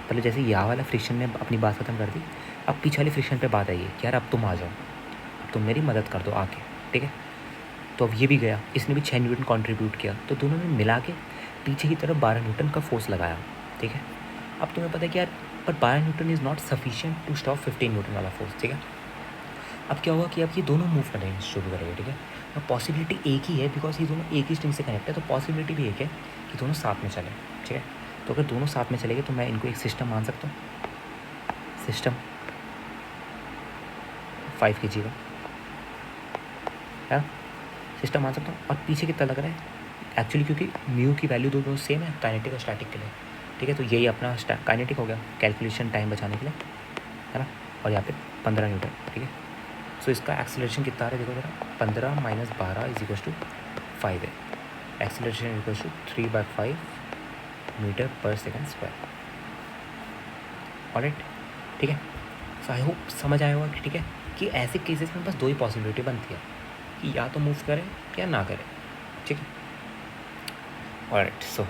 पहले जैसे यहाँ वाला फ्रिक्शन ने अपनी बात ख़त्म कर दी, अब पीछे वाले फ्रिक्शन पे बात आई है कि यार अब तुम आ जाओ, अब तुम मेरी मदद कर दो आके, ठीक है। तो अब ये भी गया, इसने भी 6 न्यूटन कंट्रीब्यूट किया, तो दोनों ने मिला के पीछे की तरफ 12 न्यूटन का फोर्स लगाया, ठीक है। अब तुम्हें पता है कि यार पर 12 newton is not sufficient to stop 15 newton वाला फोर्स, ठीक है। अब क्या हुआ कि अब ये दोनों मूव करने शुरू करेंगे, ठीक है। अब पॉसिबिलिटी एक ही है, बिकॉज ये दोनों एक ही स्ट्रिंग से कनेक्ट है, तो पॉसिबिलिटी भी एक है कि दोनों साथ में चलें, ठीक है। तो अगर दोनों साथ में चलेंगे तो मैं इनको एक सिस्टम मान सकता हूँ, सिस्टम 5 kg का है, सिस्टम मान सकता हूँ। और पीछे कितना लग रहा है एक्चुअली, क्योंकि म्यू की वैल्यू दोनों सेम है काइनेटिक और स्टैटिक के लिए, ठीक है। तो यही अपना काइनेटिक हो गया कैलकुलेशन टाइम बचाने के लिए, है ना। और यहाँ पे 15 न्यूटन, ठीक है। सो इसका एक्सेलरेशन कितना आ रहा है देखो जरा, 15 - 12 = 5 है। एक्सेलरेशन = 3/5 मीटर/सेकंड स्क्वायर, ऑलराइट, ठीक है। सो आई होप समझ आया होगा कि ठीक है कि ऐसे केसेस में बस दो ही पॉसिबिलिटी बनती है कि या तो मूव करें या ना करें, ठीक है। Alright, so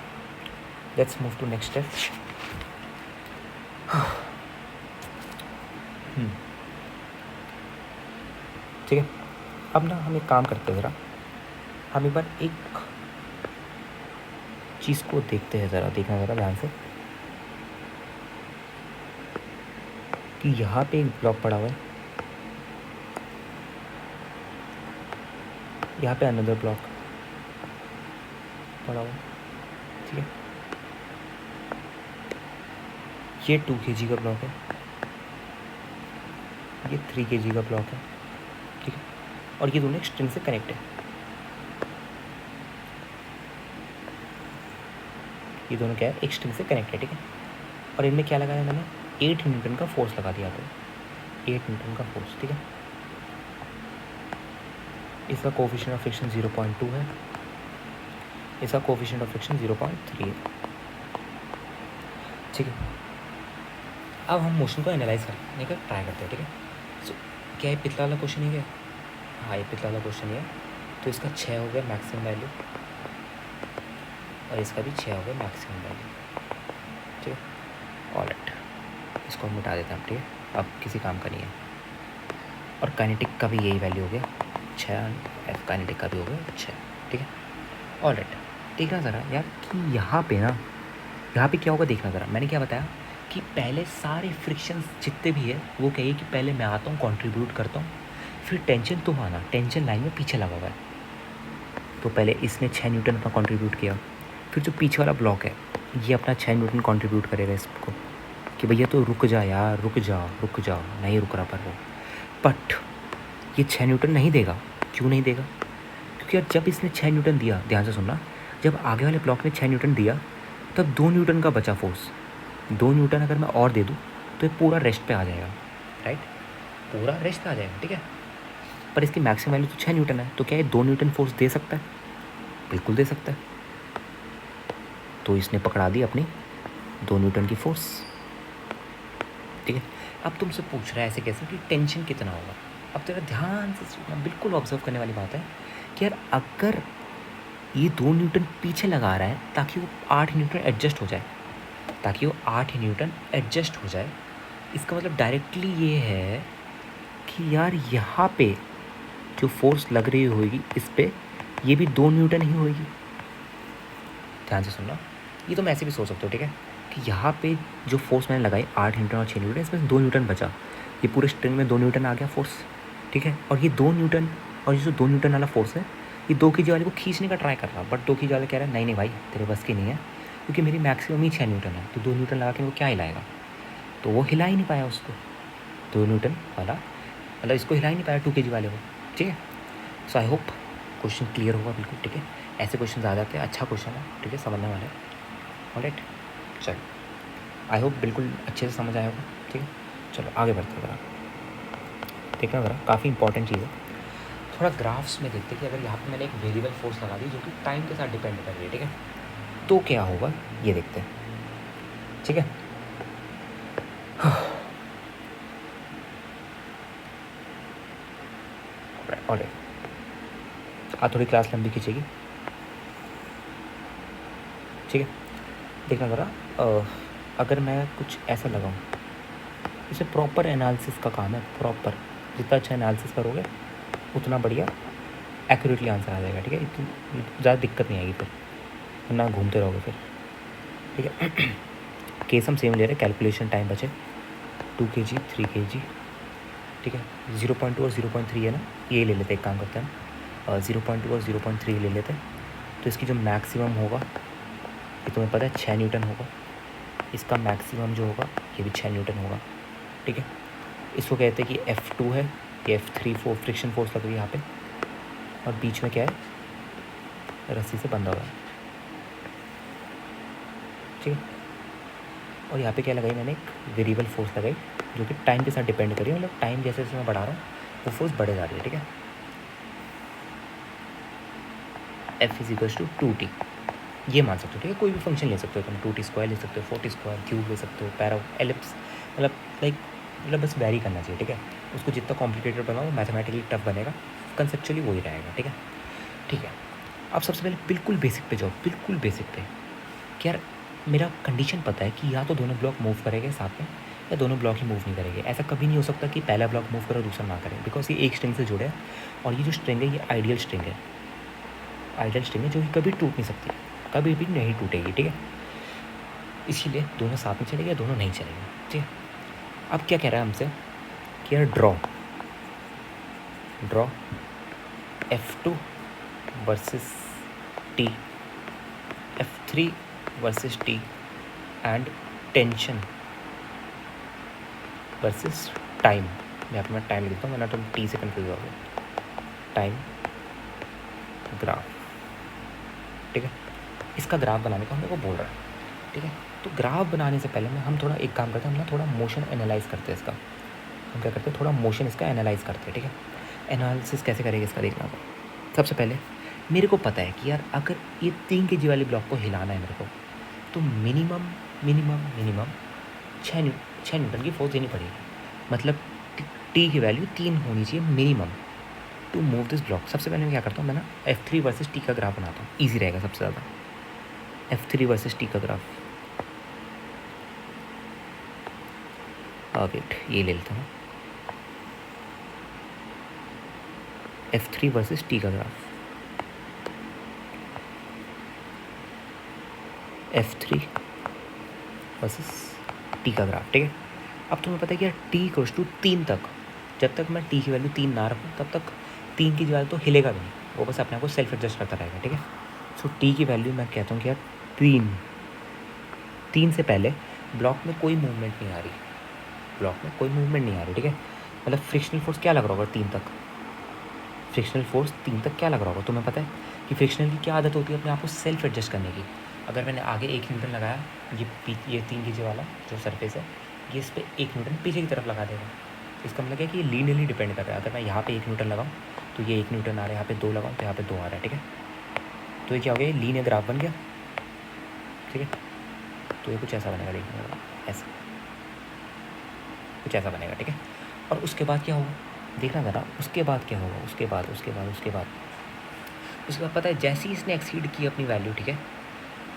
let's move to next step. ठीक है, अब ना हम एक काम करते हैं ज़रा, हम एक बार एक चीज़ को देखते हैं, ज़रा देखना ज़रा ध्यान से कि यहाँ पे एक ब्लॉक पड़ा हुआ है, यहाँ पे अनदर ब्लॉक पड़ा हुआ है, ठीक है। ये 2 kg का ब्लॉक है, ये 3 kg का ब्लॉक है, ठीक है। और ये दोनों एक स्ट्रिंग से कनेक्ट है, ये दोनों क्या है एक स्ट्रिंग से कनेक्ट है, ठीक है। और इनमें क्या लगाया मैंने 8 न्यूटन का फोर्स लगा दिया, तो 8 न्यूटन का फोर्स, ठीक है। इसका कोफिशिएंट ऑफ फ्रिक्शन 0.2 है, इसका कोफिशिएंट ऑफ फ्रिक्शन 0.3 है, ठीक है। अब हम मोशन को एनालाइज करने का ट्राई करते हैं, ठीक है। सो क्या ये पिछला वाला क्वेश्चन ही है, हाँ ये पिछला वाला क्वेश्चन ही है। तो इसका 6 हो गया मैक्सिमम वैल्यू, और इसका भी 6 हो गया मैक्सिमम वैल्यू, ठीक है। ऑलराइट, इसको हम मिटा देते हैं, ठीक है, अब किसी काम का नहीं है। और काइनेटिक का भी यही वैल्यू हो गया 6, काइनेटिक का भी हो गया 6, ठीक है। ऑलराइट, देखना ज़रा यार कि यहाँ पे ना, यहाँ पे क्या होगा देखना ज़रा। मैंने क्या बताया कि पहले सारे फ्रिक्शन जितने भी है वो कहिए कि पहले मैं आता हूँ कंट्रीब्यूट करता हूँ, फिर टेंशन तुम आना, टेंशन लाइन में पीछे लगा हुआ है। तो पहले इसने 6 न्यूटन अपना कंट्रीब्यूट किया, फिर जो पीछे वाला ब्लॉक है ये अपना 6 न्यूटन कंट्रीब्यूट करेगा इसको कि भैया तो रुक जा यार, रुक जा, नहीं रुक रहा पर वो, बट ये 6 न्यूटन नहीं देगा। क्यों नहीं देगा? क्योंकि यार जब इसने 6 न्यूटन दिया, ध्यान से सुनना, जब आगे वाले ब्लॉक ने 6 न्यूटन दिया तब 2 न्यूटन का बचा फोर्स। 2 न्यूटन अगर मैं और दे दूँ तो ये पूरा रेस्ट पे आ जाएगा, राइट, पूरा रेस्ट पे आ जाएगा, ठीक है। पर इसकी मैक्सिमम वैल्यू तो 6 न्यूटन है, तो क्या ये 2 न्यूटन फोर्स दे सकता है? बिल्कुल दे सकता है। तो इसने पकड़ा दी अपनी 2 न्यूटन की फोर्स, ठीक है। अब तुमसे पूछ रहा है ऐसे कैसे कि टेंशन कितना होगा। अब तेरा ध्यान से सुनना, बिल्कुल ऑब्जर्व करने वाली बात है कि यार अगर ये 2 न्यूटन पीछे लगा रहा है ताकि वो 8 न्यूटन एडजस्ट हो जाए, ताकि वो 8 न्यूटन एडजस्ट हो जाए, इसका मतलब डायरेक्टली ये है कि यार यहाँ पे जो फोर्स लग रही होगी इस पर, ये भी 2 न्यूटन ही होगी। ध्यान से सुनना, ये तुम ऐसे भी सोच सकते हो, ठीक है, कि यहाँ पे जो फोर्स मैंने लगाई 8 न्यूटन और 6 न्यूटन, इसमें 2 न्यूटन बचा, ये पूरे स्ट्रिंग में 2 न्यूटन आ गया फोर्स, ठीक है। और ये 2 न्यूटन और ये जो 2 न्यूटन वाला फोर्स है, ये 2 के वाले को खींचने का ट्राई कर रहा, बट 2 के वाले कह रहा है नहीं नहीं भाई तेरे बस की नहीं है, क्योंकि मेरी मैक्सिमम ही 6 न्यूटन है, तो 2 न्यूटन लगा के वो क्या हिलाएगा, तो वो हिला ही नहीं पाया उसको, 2 न्यूटन वाला मतलब इसको हिला ही नहीं पाया 2 kg वाले को, ठीक है। सो आई होप क्वेश्चन क्लियर होगा बिल्कुल, ठीक है। ऐसे क्वेश्चन आ जाते हैं, अच्छा क्वेश्चन है, ठीक है, समझने वाले। ऑलराइट, चलो आई होप बिल्कुल अच्छे से समझ आया होगा, ठीक है। चलो आगे बढ़ते हैं ज़रा, देखना ज़रा, काफ़ी इंपॉर्टेंट चीज़ है। थोड़ा ग्राफ्स में देखते हैं कि अगर यहाँ पे मैंने एक वेरिएबल फोर्स लगा दी जो कि टाइम के साथ डिपेंड कर रही है, ठीक है, तो क्या होगा ये देखते हैं, ठीक है। ऑलराइट, आज थोड़ी क्लास लंबी खींचेगी, ठीक है। देखना ज़रा, अगर मैं कुछ ऐसा लगाऊँ, इसे प्रॉपर एनालिसिस का काम है, प्रॉपर जितना अच्छा एनालिसिस करोगे उतना बढ़िया एक्यूरेटली आंसर आ जाएगा, ठीक है। इतनी ज़्यादा दिक्कत नहीं आएगी फिर, वरना घूमते रहोगे फिर, ठीक है। केस हम सेम ले रहे हैं, कैलकुलेशन टाइम बचे 2 kg 3 kg, ठीक है। 0.2 और 0.3 है ना, ये ले लेते हैं, एक काम करते हैं 0.2 और 0.3 ले लेते हैं। तो इसकी जो मैक्सिमम होगा ये तुम्हें पता है 6 न्यूटन होगा, इसका मैक्सिमम जो होगा ये भी 6 न्यूटन होगा, ठीक है। इसको कहते हैं कि F2 है, ये F3 फ्रिक्शन फोर्स लग रही है यहाँ पे, और बीच में क्या है, रस्सी से बंधा हुआ है, ठीक है। और यहाँ पे क्या लगाई मैंने, एक वेरिएबल फोर्स लगाई जो कि टाइम के साथ डिपेंड करी है, मतलब टाइम जैसे जैसे मैं बढ़ा रहा हूँ वो फोर्स बढ़े जा रही है, ठीक है। F = 2t, ये मान सकते हो, ठीक है। कोई भी फंक्शन ले सकते हो तुम, 2t² ले सकते हो, 4t² क्यूब ले सकते हो, पैरा एलिप्स, मतलब बस वैरी करना चाहिए, ठीक है। उसको जितना कॉम्प्लिकेटेड बनाओ मैथमेटिकली टफ बनेगा, कंसेप्चुअली वही रहेगा, ठीक है, ठीक है। अब सबसे पहले बिल्कुल बेसिक पे जाओ, बिल्कुल बेसिक पे, कि यार मेरा कंडीशन पता है कि या तो दोनों ब्लॉक मूव करेंगे साथ में, या दोनों ब्लॉक ही मूव नहीं करेंगे। ऐसा कभी नहीं हो सकता कि पहला ब्लॉक मूव करे और दूसरा ना करे, बिकॉज ये एक स्ट्रिंग से जुड़े हैं, और ये जो स्ट्रिंग है ये आइडियल स्ट्रिंग है, आइडियल स्ट्रिंग है जो कि कभी टूट नहीं सकती, कभी भी नहीं टूटेगी, ठीक है। इसीलिए दोनों साथ में चलेंगे, दोनों नहीं चलेंगे, ठीक है। अब क्या कह रहा है हमसे कि यार draw F2 versus T, F3 versus T and tension versus time. मैं अपना टाइम लिखता हूँ वरना तुम T से कन्फ्यूज हो गए, टाइम ग्राफ, ठीक है। इसका ग्राफ बनाने का हम लोग को बोल रहा है, ठीक है। तो ग्राफ बनाने से पहले हम थोड़ा एक काम करते हैं, हम ना थोड़ा मोशन एनालाइज करते हैं इसका। हम क्या करते हैं, थोड़ा मोशन इसका एनालाइज करते हैं, ठीक है। एनालिसिस कैसे करेंगे इसका देखना होगा। सबसे पहले मेरे को पता है कि यार अगर ये 3 kg वाली ब्लॉक को हिलाना है मेरे को, तो मिनिमम मिनिमम मिनिमम 6 न्यूटन की फोर्स देनी पड़ेगी, मतलब टी की वैल्यू 3 होनी चाहिए minimum to move this block. सबसे पहले मैं क्या करता हूँ, मैं ना F3 वर्सेस T का ग्राफ बनाता हूँ, ईजी रहेगा सबसे ज़्यादा। F3 वर्सेस T का ग्राफ, वेट ये ले लेता हूँ, F3 वर्सेस T का ग्राफ, F3 वर्सेस T का ग्राफ, ठीक है। अब तुम्हें पता है कि यार T = 3 तक, जब तक मैं T की वैल्यू 3 ना रखूँ तब तक 3 की वैल्यू तो हिलेगा भी नहीं, वो बस अपने आप को सेल्फ एडजस्ट करता रहेगा, ठीक है। सो T की वैल्यू मैं कहता हूँ कि यार 3 से पहले ब्लॉक में कोई मूवमेंट नहीं आ रही, ब्लॉक में कोई मूवमेंट नहीं आ रही, ठीक है। मतलब फ्रिक्शनल फोर्स क्या लग रहा होगा 3 तक, फ्रिक्शनल फोर्स 3 तक क्या लग रहा होगा, तुम्हें पता है कि फ्रिक्शनल की क्या आदत होती है अपने आप को सेल्फ एडजस्ट करने की। अगर मैंने आगे 1 न्यूटन लगाया, ये 3 kg वाला जो सरफेस है ये इस पर 1 न्यूटन पीछे की तरफ लगा देगा, इसका मतलब है कि ये लीनियरली डिपेंड कर रहा है। अगर मैं यहाँ पे 1 न्यूटन लगाऊँ तो ये 1 न्यूटन आ रहा है, यहाँ पे 2 लगाऊँ तो यहाँ पे 2 आ रहा है, ठीक है। तो ये क्या हो गया, ये लीनियर ग्राफ बन गया, ठीक है। तो ये कुछ ऐसा बनेगा, देखने ऐसा, कुछ ऐसा बनेगा, ठीक है। और उसके बाद क्या होगा, देखना ज़रा, उसके बाद क्या होगा, उसके बाद पता है, जैसे ही इसने एक्सीड की अपनी वैल्यू, ठीक है,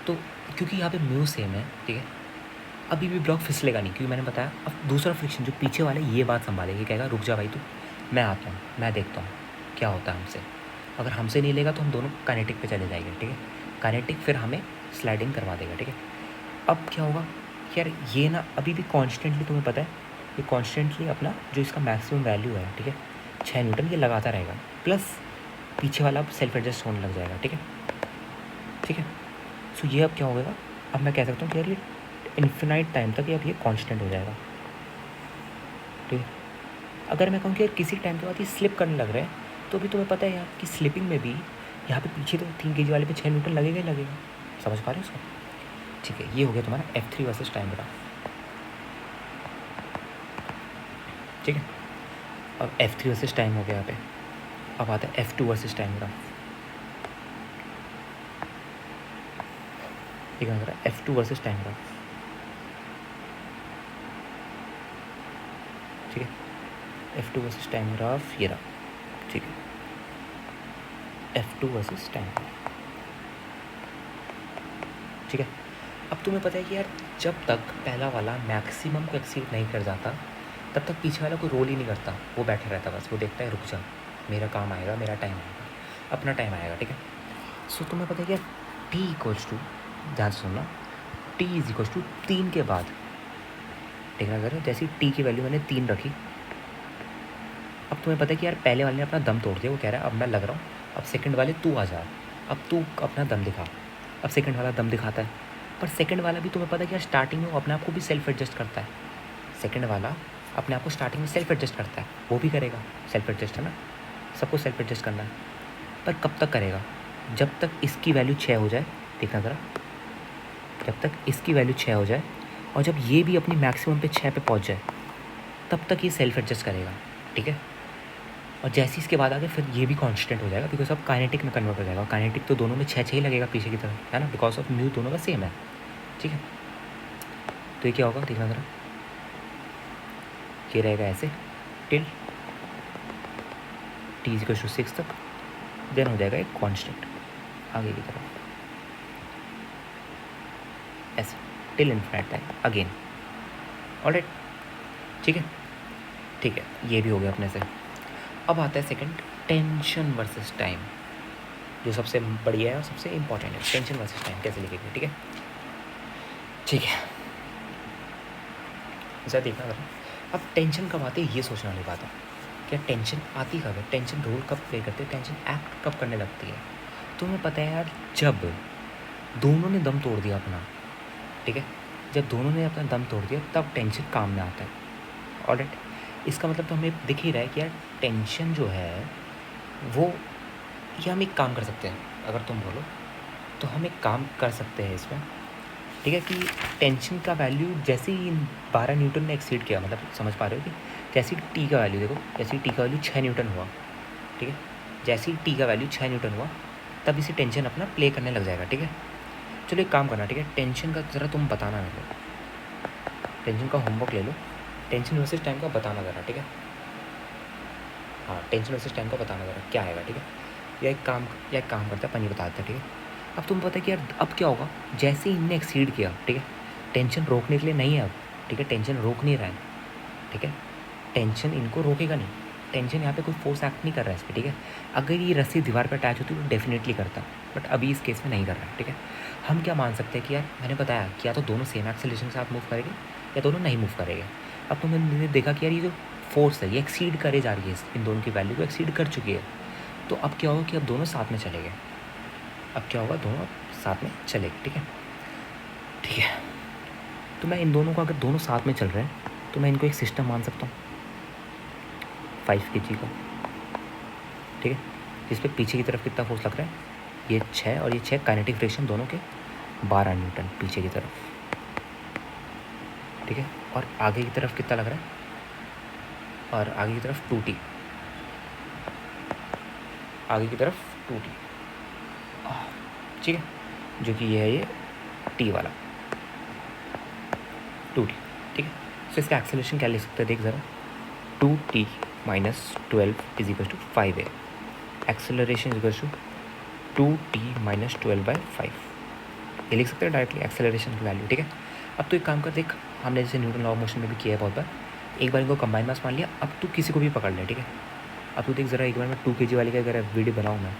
तो क्योंकि यहाँ पे म्यू सेम है, ठीक है, अभी भी ब्लॉक फिसलेगा नहीं, क्योंकि मैंने बताया अब दूसरा फ्रिक्शन जो पीछे वाला है ये बात संभालेगा, कहेगा रुक जा भाई तू, मैं आता हूँ, मैं देखता हूँ क्या होता है हमसे। अगर हमसे नहीं लेगा तो हम दोनों काइनेटिक पे चले जाएंगे, ठीक है। काइनेटिक फिर हमें स्लाइडिंग करवा देगा, ठीक है। अब क्या होगा यार, ये ना अभी भी कॉन्स्टेंटली, तुम्हें पता है ये कॉन्स्टेंटली अपना जो इसका मैक्सिमम वैल्यू है, ठीक है, 6 न्यूटन, ये लगाता रहेगा, प्लस पीछे वाला अब सेल्फ एडजस्ट होने लग जाएगा, ठीक है, ठीक है। सो ये अब क्या होगा, अब मैं कह सकता हूँ कि यार ये इन्फिनाइट टाइम तक ये अब ये कांस्टेंट हो जाएगा, ठीक है। अगर मैं कहूँ कि यार किसी टाइम के बाद ये स्लिप करने लग रहा है, तो भी तुम्हें पता है यार कि स्लिपिंग में भी यहाँ पे पीछे तो 3 kg वाले पे 6 न्यूटन लगेगा ही लगेगा, समझ पा रहे हो उसको, ठीक है। ये हो गया तुम्हारा F3 वर्सेस टाइम ग्राफ, ठीक है। अब F3 वर्सेस टाइम हो गया यहाँ पे, अब आता है F2 वर्सेस टाइम ग्राफ, ठीक है। F2 वर्सेस टाइम ग्राफ, ठीक है, F2 वर्सेस टाइम ग्राफ ये रहा, ठीक है, F2 वर्सेस टाइम ग्राफ, ठीक है। अब तुम्हें पता है कि यार जब तक पहला वाला मैक्सिमम को एक्सीड नहीं कर जाता, तब तक पीछे वाला कोई रोल ही नहीं करता, वो बैठा रहता बस, वो देखता है रुक जा, मेरा काम आएगा, मेरा टाइम आएगा, अपना टाइम आएगा, ठीक है। सो तुम्हें पता है कि यार T इक्वल्स टू, ध्यान से सुनना, T इज इक्वल्स टू 3 के बाद, देखना अगर जैसे T की वैल्यू मैंने 3 रखी, अब तुम्हें पता है कि यार पहले वाले ने अपना दम तोड़ दिया, वो कह रहा है अब मैं लग रहा हूँ, अब सेकंड वाले तू आ जा, अब तू अपना दम दिखा। अब सेकंड वाला दम दिखाता है, पर सेकंड वाला भी तुम्हें पता है कि यार स्टार्टिंग में वो अपने आप को भी सेल्फ एडजस्ट करता है, सेकंड वाला अपने आप को स्टार्टिंग में सेल्फ एडजस्ट करता है, वो भी करेगा सेल्फ एडजस्ट, है ना, सबको सेल्फ एडजस्ट करना है। पर कब तक करेगा, जब तक इसकी वैल्यू 6 हो जाए, देखना ज़रा, जब तक इसकी वैल्यू 6 हो जाए, और जब ये भी अपनी मैक्सिमम पे 6 पे पहुँच जाए, तब तक ये सेल्फ एडजस्ट करेगा, ठीक है। और जैसे ही इसके बाद आगे फिर ये भी कांस्टेंट हो जाएगा, बिकॉज अब काइनेटिक में कन्वर्ट हो जाएगा, काइनेटिक तो दोनों में 6 ही लगेगा पीछे की तरफ, है ना, बिकॉज ऑफ म्यू दोनों का सेम है, ठीक है। तो ये क्या होगा, देखना ज़रा, ये रहेगा ऐसे till T is equal to 6 तक, देन हो जाएगा एक कांस्टेंट आगे की तरफ, ऐसे till infinite time again, alright, ठीक है, ठीक है। ये भी हो गया अपने से। अब आता है सेकंड, टेंशन वर्सेस टाइम, जो सबसे बढ़िया है और सबसे इंपॉर्टेंट है। टेंशन वर्सेस टाइम कैसे लिखेंगे, ठीक है, ठीक है, जरा देखना जरा। अब टेंशन कब आती है, ये सोचने वाली बात है, क्या टेंशन आती कब है, टेंशन रोल कब प्ले करते हैं, टेंशन एक्ट कब करने लगती है। तुम्हें पता है यार, जब दोनों ने दम तोड़ दिया अपना, ठीक है, जब दोनों ने अपना दम तोड़ दिया तब टेंशन काम में आता है, ऑलराइट। इसका मतलब तो हमें दिख ही रहा है कि यार टेंशन जो है वो, ये हम एक काम कर सकते हैं, अगर तुम बोलो तो हम एक काम कर सकते हैं इसमें, ठीक है, कि टेंशन का वैल्यू जैसे ही 12 न्यूटन ने एक्सीड किया, मतलब समझ पा रहे हो कि जैसे ही टी का वैल्यू, देखो जैसे ही टी का वैल्यू 6 न्यूटन हुआ, ठीक है, जैसे ही टी का वैल्यू 6 न्यूटन हुआ तब इसे टेंशन अपना प्ले करने लग जाएगा, ठीक है। चलो एक काम करना, ठीक है, टेंशन का ज़रा तुम बताना मेरे को, टेंशन का होमवर्क ले लो, टेंशन वर्सेस टाइम का बताना ज़रा, ठीक है, हाँ, टेंशन वर्सेस टाइम का बताना ज़रा क्या आएगा, ठीक है। या एक काम करता है, अपन ये बता देता है, ठीक है। अब तुम पता है कि यार अब क्या होगा, जैसे ही इनने एक्सीड किया, ठीक है, टेंशन रोकने के लिए नहीं है अब, ठीक है, टेंशन रोक नहीं रहा है, ठीक है, टेंशन इनको रोकेगा नहीं, टेंशन यहाँ पे कोई फोर्स एक्ट नहीं कर रहा है इस पर, ठीक है। अगर ये रस्सी दीवार पर अटैच होती तो डेफिनेटली करता, बट अभी इस केस में नहीं कर रहा है, ठीक है। हम क्या मान सकते हैं कि यार मैंने बताया कि या तो दोनों सेम एक्सेलरेशन के साथ मूव करेंगे या दोनों नहीं मूव करेंगे। अब तो मैंने देखा कि यार ये जो फोर्स है ये एक्सीड करे जा रही है, इन दोनों की वैल्यू को एक्सीड कर चुकी है, तो अब क्या होगा कि अब दोनों साथ में चले गए, अब क्या होगा, दोनों साथ में चलेंगे, ठीक है, ठीक है। तो मैं इन दोनों को, अगर दोनों साथ में चल रहे हैं तो मैं इनको एक सिस्टम मान सकता हूँ 5 kg का, ठीक है, जिस पे पीछे की तरफ कितना फोर्स लग रहा है, ये 6 और ये 6 काइनेटिक फ्रिक्शन दोनों के 12 न्यूटन पीछे की तरफ, ठीक है, और आगे की तरफ कितना लग रहा है, और आगे की तरफ 2T, आगे की तरफ 2T, ठीक है, जो कि ये है ये T वाला 2T, ठीक है। तो इसका एक्सेलरेशन क्या लिख सकते हैं, देख ज़रा, 2t minus 12 is equal to 5 है। Acceleration is equal to 2t minus 12/5, ये लिख सकते हैं डायरेक्टली एक्सेलरेशन की वैल्यू, ठीक है। अब तो एक काम कर, देख हमने जैसे न्यूटन लॉ ऑफ मोशन में भी किया है बहुत बार, एक बार इनको कंबाइन मास मान लिया, अब तू किसी को भी पकड़ ले, ठीक है। अब तू देख ज़रा, एक बार मैं 2 kg वाली की अगर एफबीडी बनाऊँ, मैं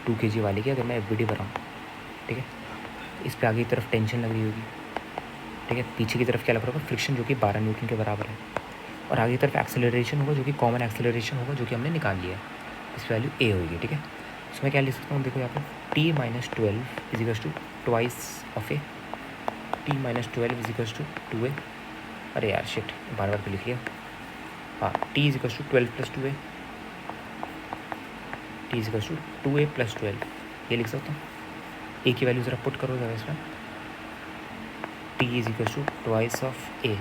2 kg वाली की अगर मैं एफबीडी बनाऊँ, ठीक है, इस पर आगे की तरफ टेंशन लग रही होगी, ठीक है, पीछे की तरफ क्या लग रहा होगा, फ्रिक्शन, जो कि 12 न्यूटन के बराबर है, और आगे की तरफ एक्सेलरेशन होगा जो कि कॉमन एक्सेलरेशन होगा, जो कि हमने निकाल लिया है, इस वैल्यू ए होगी, ठीक है। तो मैं क्या लिख सकता हूँ, देखो यहाँ पे t minus 12 is equal to twice of a, t minus 12 is equal to 2a, अरे यार शिट, बार बार लिख लिया, हाँ, t is equal to 12 plus 2a, t is equal to 2a plus 12, ये लिख सकता हूँ। a की वैल्यू ज़रा पुट करो ज़रा इसमें, t is equal to twice of a,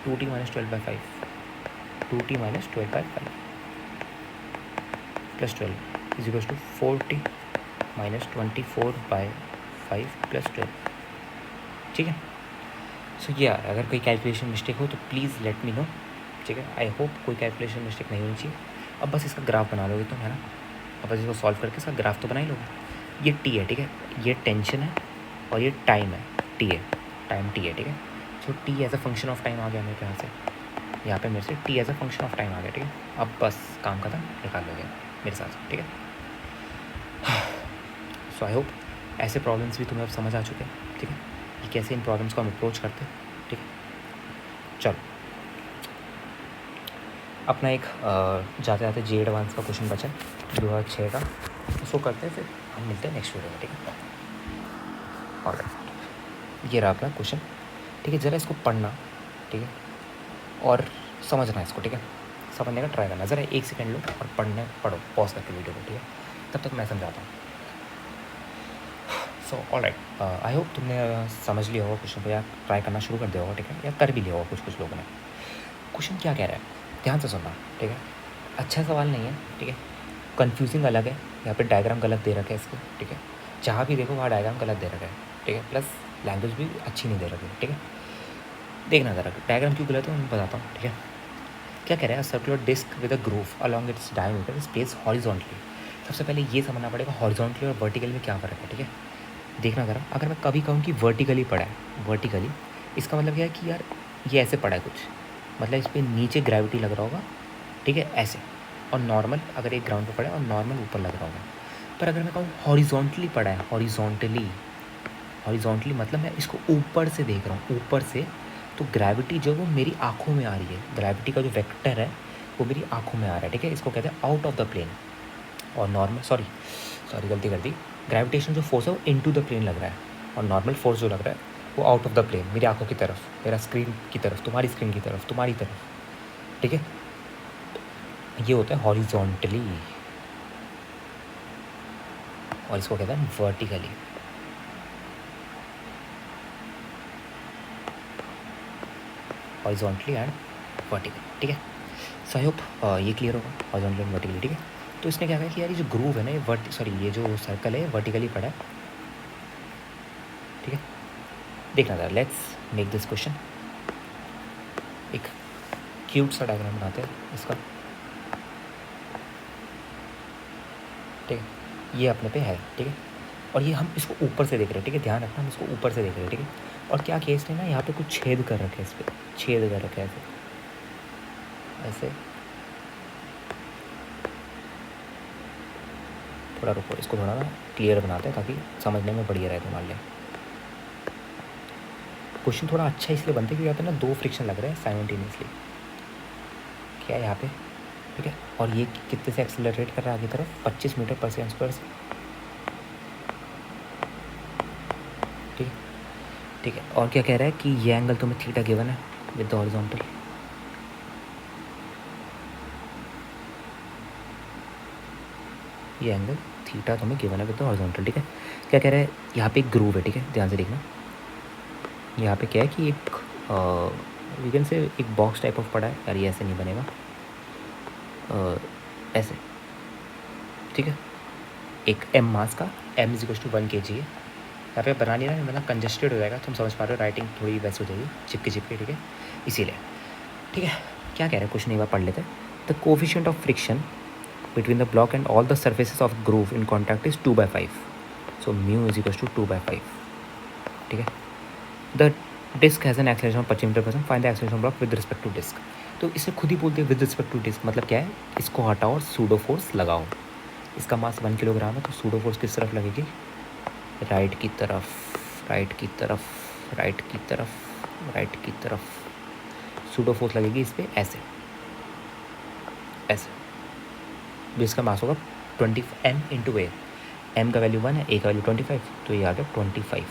2t minus 12/5, 2t minus 12/5 plus 12 is equal to 4t minus 24/5 plus 12, ठीक है। सो यार अगर कोई कैलकुलेशन मिस्टेक हो तो प्लीज़ लेट मी नो, ठीक है। आई होप कोई कैलकुलेशन मिस्टेक नहीं होनी चाहिए। अब बस इसका ग्राफ बना लोगे तुम, है ना, अब बस इसको सॉल्व करके इसका ग्राफ तो बना ही लोगे। ये टी है, ठीक है, ये टेंशन है और ये टाइम है, टी है, टाइम टी है, ठीक है। So T as a function of time आ गया मेरे यहाँ से, यहाँ पे मेरे से T as a function of time आ गया, ठीक है। अब बस काम खत्म, निकाल लोगे मेरे साथ, ठीक है। सो आई होप ऐसे प्रॉब्लम्स भी तुम्हें अब समझ आ चुके हैं, ठीक है, कि कैसे इन प्रॉब्लम्स को हम अप्रोच करते हैं, ठीक है। चलो अपना एक जाते जाते जे एडवांस का क्वेश्चन बचा है 2006 का, उसको करते हैं, फिर हम मिलते हैं नेक्स्ट वीडियो में, ठीक है। ऑलराइट, ये रहा अपना क्वेश्चन, ठीक है। ज़रा इसको पढ़ना, ठीक है, और समझना इसको, ठीक है, समझने का ट्राई करना। ज़रा 1 सेकंड लो और पढ़ो पॉज करके वीडियो को, ठीक है, तब तक मैं समझाता हूँ। सो ऑलराइट, आई होप तुमने समझ लिया होगा क्वेश्चन को, या ट्राई करना शुरू कर दिया होगा, ठीक है, या कर भी लिया होगा कुछ लोगों ने। क्वेश्चन क्या कह रहा है, ध्यान से सुनना, ठीक है। अच्छा सवाल नहीं है, ठीक है, कन्फ्यूजिंग अलग है, यहाँ पे डायग्राम गलत दे रखा है इसको, ठीक है, जहाँ भी देखो वहाँ डायग्राम गलत दे रखा है, ठीक है, प्लस लैंग्वेज भी अच्छी नहीं दे रखी है, ठीक है। देखना ज़रा डायग्राम क्यों गलत है मैं बताता हूँ, ठीक है। क्या कह रहा है, circular disc with a groove along its diameter is placed horizontally. सबसे पहले ये समझना पड़ेगा हॉरिजॉन्टली और वर्टिकली में क्या फ़र्क है, ठीक है। देखना ज़रा, अगर मैं कभी कहूँ कि वर्टिकली पड़ा है, वर्टिकली, इसका मतलब क्या है कि यार ये ऐसे पड़ा है कुछ, मतलब इस पर नीचे ग्रेविटी लग रहा होगा, ठीक है, ऐसे, और नॉर्मल अगर एक ग्राउंड पर पड़ा है और नॉर्मल ऊपर लग रहा होगा। पर अगर मैं कहूँ हॉरिजॉन्टली पड़ा है, हॉरिजॉन्टली, हॉरिजॉन्टली मतलब मैं इसको ऊपर से देख रहा हूँ, ऊपर से, तो ग्रेविटी जो वो मेरी आँखों में आ रही है, ग्रेविटी का जो वेक्टर है वो मेरी आँखों में आ रहा है, ठीक है, इसको कहते हैं आउट ऑफ द प्लेन। और नॉर्मल सॉरी गलती कर दी, ग्रेविटेशन जो फोर्स है वो इनटू द प्लेन लग रहा है, और नॉर्मल फोर्स जो लग रहा है वो आउट ऑफ द प्लेन, मेरी आंखों की तरफ, मेरा स्क्रीन की तरफ, तुम्हारी स्क्रीन की तरफ, तुम्हारी तरफ, ठीक है। ये होता है हॉरिजॉन्टली, और इसको कहते हैं वर्टिकली। हॉरिजॉन्टली एंड वर्टिकली, ठीक है। सो आई होप ये क्लियर होगा, हॉरिजॉन्टली एंड वर्टिकली, ठीक है। तो इसने क्या कहा कि यार ये जो ग्रूव है ना, ये जो सर्कल है वर्टिकली पड़ा है, ठीक है। देखना था, लेट्स मेक दिस क्वेश्चन, एक क्यूट सा डायग्राम बनाते हैं इसका, ठीक है। ये अपने पे है, ठीक है, और ये हम इसको ऊपर से देख रहे हैं, ठीक है, ध्यान रखना, हम इसको ऊपर से देख रहे हैं, ठीक है। और क्या केस ने ना यहाँ पे कुछ छेद कर रखे हैं, इस पर छेद कर रखे हैं ऐसे ऐसे, थोड़ा रुको, इसको थोड़ा ना क्लियर बनाते हैं ताकि समझने में बढ़िया रहे तुम्हारे लिए। क्वेश्चन थोड़ा अच्छा इसलिए बनता है क्योंकि यहाँ पे ना 2 फ्रिक्शन लग रहे हैं साइमल्टेनियसली, क्या है यहाँ पे, ठीक है। और ये कितने से एक्सेलरेट कर रहा है आगे तरफ, 25 मीटर पर सेकंड स्क्वायर से, ठीक है, ठीक है। और क्या कह रहा है कि ये एंगल तुम्हें थीटा गिवन है विद द हॉरिजॉन्टल, ये एंगल थीटा तुम्हें गिवन है विद द हॉरिजॉन्टल, ठीक है। क्या कह रहा है, यहाँ पे एक ग्रूव है, ठीक है, ध्यान से देखना, यहाँ पे क्या है कि एक वी कैन से एक बॉक्स टाइप ऑफ पड़ा है, यार ये ऐसे नहीं बनेगा, ऐसे, ठीक है, एक एम मास का, m is equal to 1 kg है, यहाँ पे बना नहीं रहा, मतलब कंजस्टेड हो जाएगा, तुम समझ पा रहे हो, राइटिंग थोड़ी वैसे हो जाएगी चिपके चिपके, ठीक है, इसीलिए। ठीक है, क्या कह रहे हैं कुछ नहीं, बार पढ़ लेते हैं। The coefficient of friction between the block and all the surfaces of groove in contact is 2/5, so mu is equals to 2/5। ठीक है, the disc has an acceleration of 25 metre per second, find the acceleration block with respect to disc. तो इसे खुद ही बोलते हैं with respect to disc, मतलब क्या है, इसको हटाओ और सूडो फोर्स लगाओ। इसका मास 1 किलोग्राम है, तो सूडो फोर्स किस तरफ लगेगी, राइट की तरफ, राइट की तरफ, राइट की तरफ, राइट की तरफ। सूडो फोर्स लगेगी इस पर ऐसे ऐसे, जिसका मास होगा 20 m इंटू ए। एम का वैल्यू 1 है, ए का वैल्यू 25, तो ये आ गया 25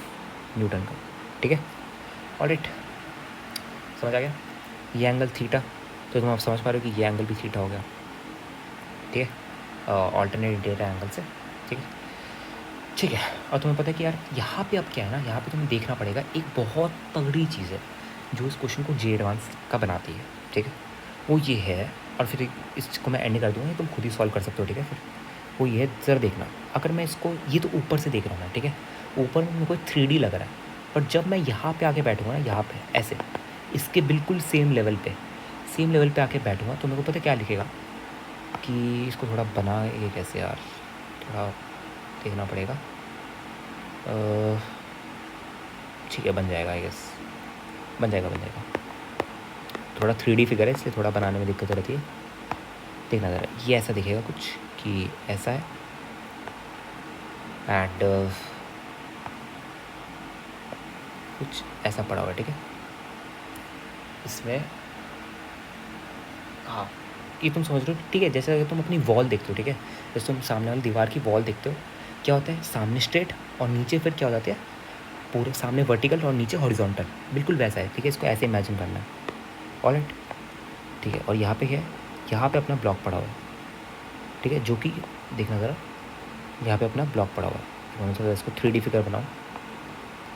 न्यूटन का। ठीक है, ऑलराइट, समझ आ गया। ये एंगल थीटा, तो तुम आप समझ पा रहे हो कि ये एंगल भी थीटा हो गया। ठीक है, ऑल्टरनेट डेटा एंगल से। ठीक है, ठीक है। और तुम्हें पता है कि यार यहाँ पे अब क्या है ना, यहाँ पे तुम्हें देखना पड़ेगा, एक बहुत तगड़ी चीज़ है जो इस क्वेश्चन को जे एडवांस का बनाती है। ठीक है, वो ये है, और फिर इसको मैं एंड कर दूँगा, तुम खुद ही सॉल्व कर सकते हो। ठीक है, फिर वो ये है, ज़रा देखना, अगर मैं इसको, ये तो ऊपर से देख रहा हूँ मैं, ठीक है, ऊपर में मेरे को 3D लग रहा है, पर जब मैं यहाँ पे आके बैठूँगा ना, यहाँ पे ऐसे, इसके बिल्कुल सेम लेवल पे आके बैठूँगा, तो मेरे को पता क्या लिखेगा कि इसको थोड़ा बना, ये कैसे यार, थोड़ा देखना पड़ेगा। ठीक है, बन जाएगा, आई गेस बन जाएगा। थोड़ा 3D फिगर है, इसलिए थोड़ा बनाने में दिक्कत रहती है। देखना ज़रा, ये ऐसा दिखेगा कुछ कि ऐसा है, एंड कुछ ऐसा पड़ा हुआ है। ठीक है, इसमें, हाँ, ये तुम समझ रहे हो। ठीक है, जैसे अगर तुम अपनी वॉल देखते हो, ठीक है, जैसे तुम सामने वाली दीवार की वॉल देखते हो, क्या होता है, सामने स्ट्रेट और नीचे फिर क्या हो जाती है, पूरे सामने वर्टिकल और नीचे हॉरिजॉन्टल, बिल्कुल वैसा है। ठीक है, इसको ऐसे इमेजिन करना है। ऑलराइट, ठीक है, और यहाँ पे क्या है, यहाँ पे अपना ब्लॉक पड़ा हुआ है। ठीक है, जो कि देखना ज़रा, यहाँ पे अपना ब्लॉक पड़ा हुआ है। मैं थोड़ा इसको 3D फिगर बनाऊँ,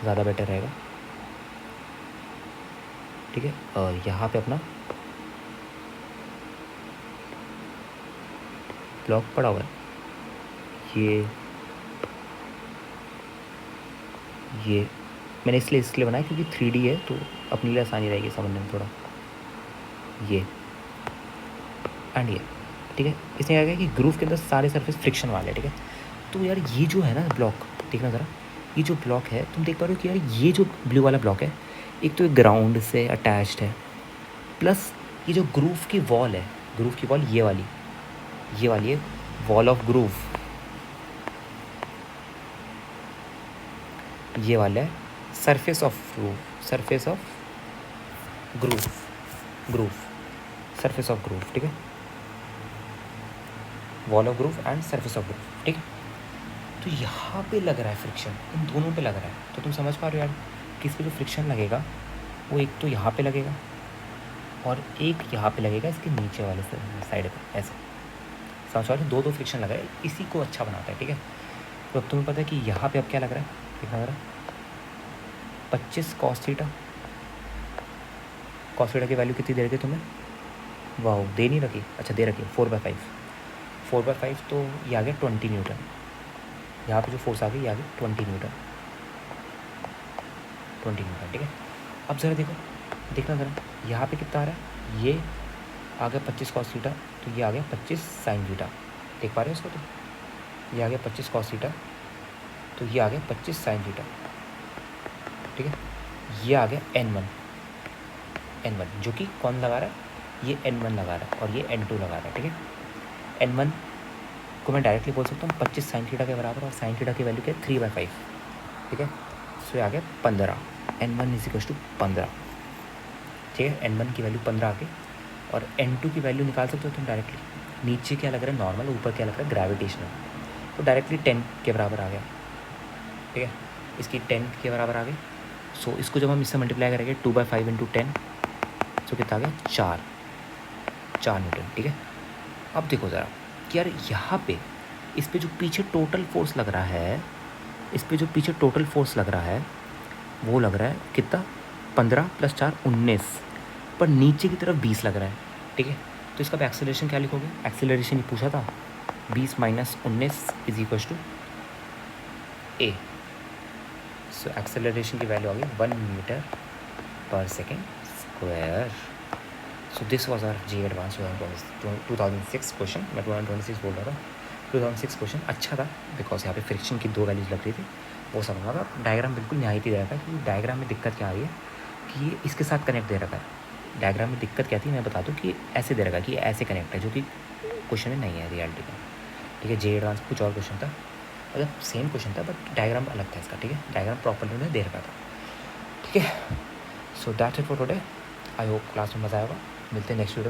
ज़्यादा बेटर रहेगा। ठीक है, और यहाँ पे अपना ब्लॉक पड़ा हुआ है, ये मैंने इसलिए बनाया क्योंकि 3D है, तो अपने लिए आसानी रहेगी समझने में थोड़ा। ये एंड ये, ठीक है, इसमें क्या है कि ग्रूव के अंदर सारे सरफेस फ्रिक्शन वाले हैं। ठीक है, तो यार ये जो है ना ब्लॉक, देखना ज़रा, ये जो ब्लॉक है, तुम देख पा रहे हो कि यार ये जो ब्लू वाला ब्लॉक है, एक तो ग्राउंड से अटैच्ड है, प्लस ये जो ग्रूव की वॉल है, ग्रूव की वॉल ये वाली है, वॉल ऑफ ग्रूव, ये वाला है surface of groove, surface of groove, surface of groove. ठीक है, wall of groove and surface of groove. ठीक है, तो यहाँ पे लग रहा है फ्रिक्शन, इन दोनों पे लग रहा है, तो तुम समझ पा रहे हो यार किस पे जो फ्रिक्शन लगेगा, वो एक तो यहाँ पे लगेगा और एक यहाँ पे लगेगा, इसके नीचे वाले साइड पे, ऐसे समझ पा रहे हो, दो फ्रिक्शन लगा है, इसी को अच्छा बनाता है। ठीक है, तो अब तुम्हें पता है कि यहाँ पे अब क्या लग रहा है, देखना ज़रा, 25 cos थीटा की वैल्यू कितनी दे रखी है तुम्हें, वाह, दे नहीं रखी, अच्छा दे रखी है 4/5, तो ये आ गया 20 न्यूटन। यहाँ पे जो फोर्स आ गई, ये आ गई 20 न्यूटन। ठीक है, अब ज़रा देखना ज़रा, यहाँ पे कितना आ रहा है, ये आ गया 25 cos थीटा, तो ये आ गया 25 sin थीटा। देख पा रहे हो इसको, तो ये आ गया 25 cos थीटा, तो ये आ गया 25 sin थीटा। ठीक है, ये आ गया n1, जो कि कौन लगा रहा है, ये n1 लगा रहा है और ये n2 लगा रहा है। ठीक है, n1 को मैं डायरेक्टली बोल सकता हूँ 25 sin थीटा के बराबर, और sin थीटा की वैल्यू क्या है 3/5। ठीक है, सो ये आ गया 15, n1 = 15। ठीक है, n1 की वैल्यू 15 आ गई, और n2 की वैल्यू निकाल सकते हो तुम डायरेक्टली। नीचे क्या लग रहा है नॉर्मल, ऊपर क्या लग रहा है ग्रेविटेशनल, तो डायरेक्टली 10 के बराबर आ गया। ठीक है, इसकी 10 के बराबर आ गई, सो इसको जब हम इससे मल्टीप्लाई करेंगे 2/5 × 10, सो कितना आ गया 4 न्यूटन। ठीक है, अब देखो ज़रा कि यार यहाँ पे इस पे जो पीछे टोटल फोर्स लग रहा है, वो लग रहा है कितना, 15 + 4 19, पर नीचे की तरफ 20 लग रहा है। ठीक है, तो इसका एक्सेलरेशन क्या लिखोगे, एक्सेलरेशन ही पूछा था, 20 - 19 = a। सो एक्सेलरेशन की वैल्यू आ गई 1 मीटर पर second square. So this was R G advance 2006 question. मैं 2026 बोल रहा था. 2006 क्वेश्चन अच्छा था बिकॉज यहाँ पे फ्रिक्शन की 2 वैल्यूज़ लग रही थी, वो समझना था. डायग्राम बिल्कुल न्यायित ही दे रखा है, क्योंकि डायग्राम में दिक्कत क्या आ रही है कि ये इसके साथ कनेक्ट दे रखा है. डायग्राम में दिक्कत क्या थी मैं बता दूँ कि ऐसे दे रखा है कि ऐसे कनेक्ट है, जो कि क्वेश्चन में नहीं है रियलिटी में. ठीक है, जे एडवांस कुछ और क्वेश्चन था, मतलब सेम क्वेश्चन था बट डायग्राम अलग था इसका. ठीक है, डायग्राम प्रॉपरली उन्हें दे रखा था. ठीक है, so that's it for today. I hope class में मज़ा आएगा. मिलते हैं नेक्स्ट वीडियो में.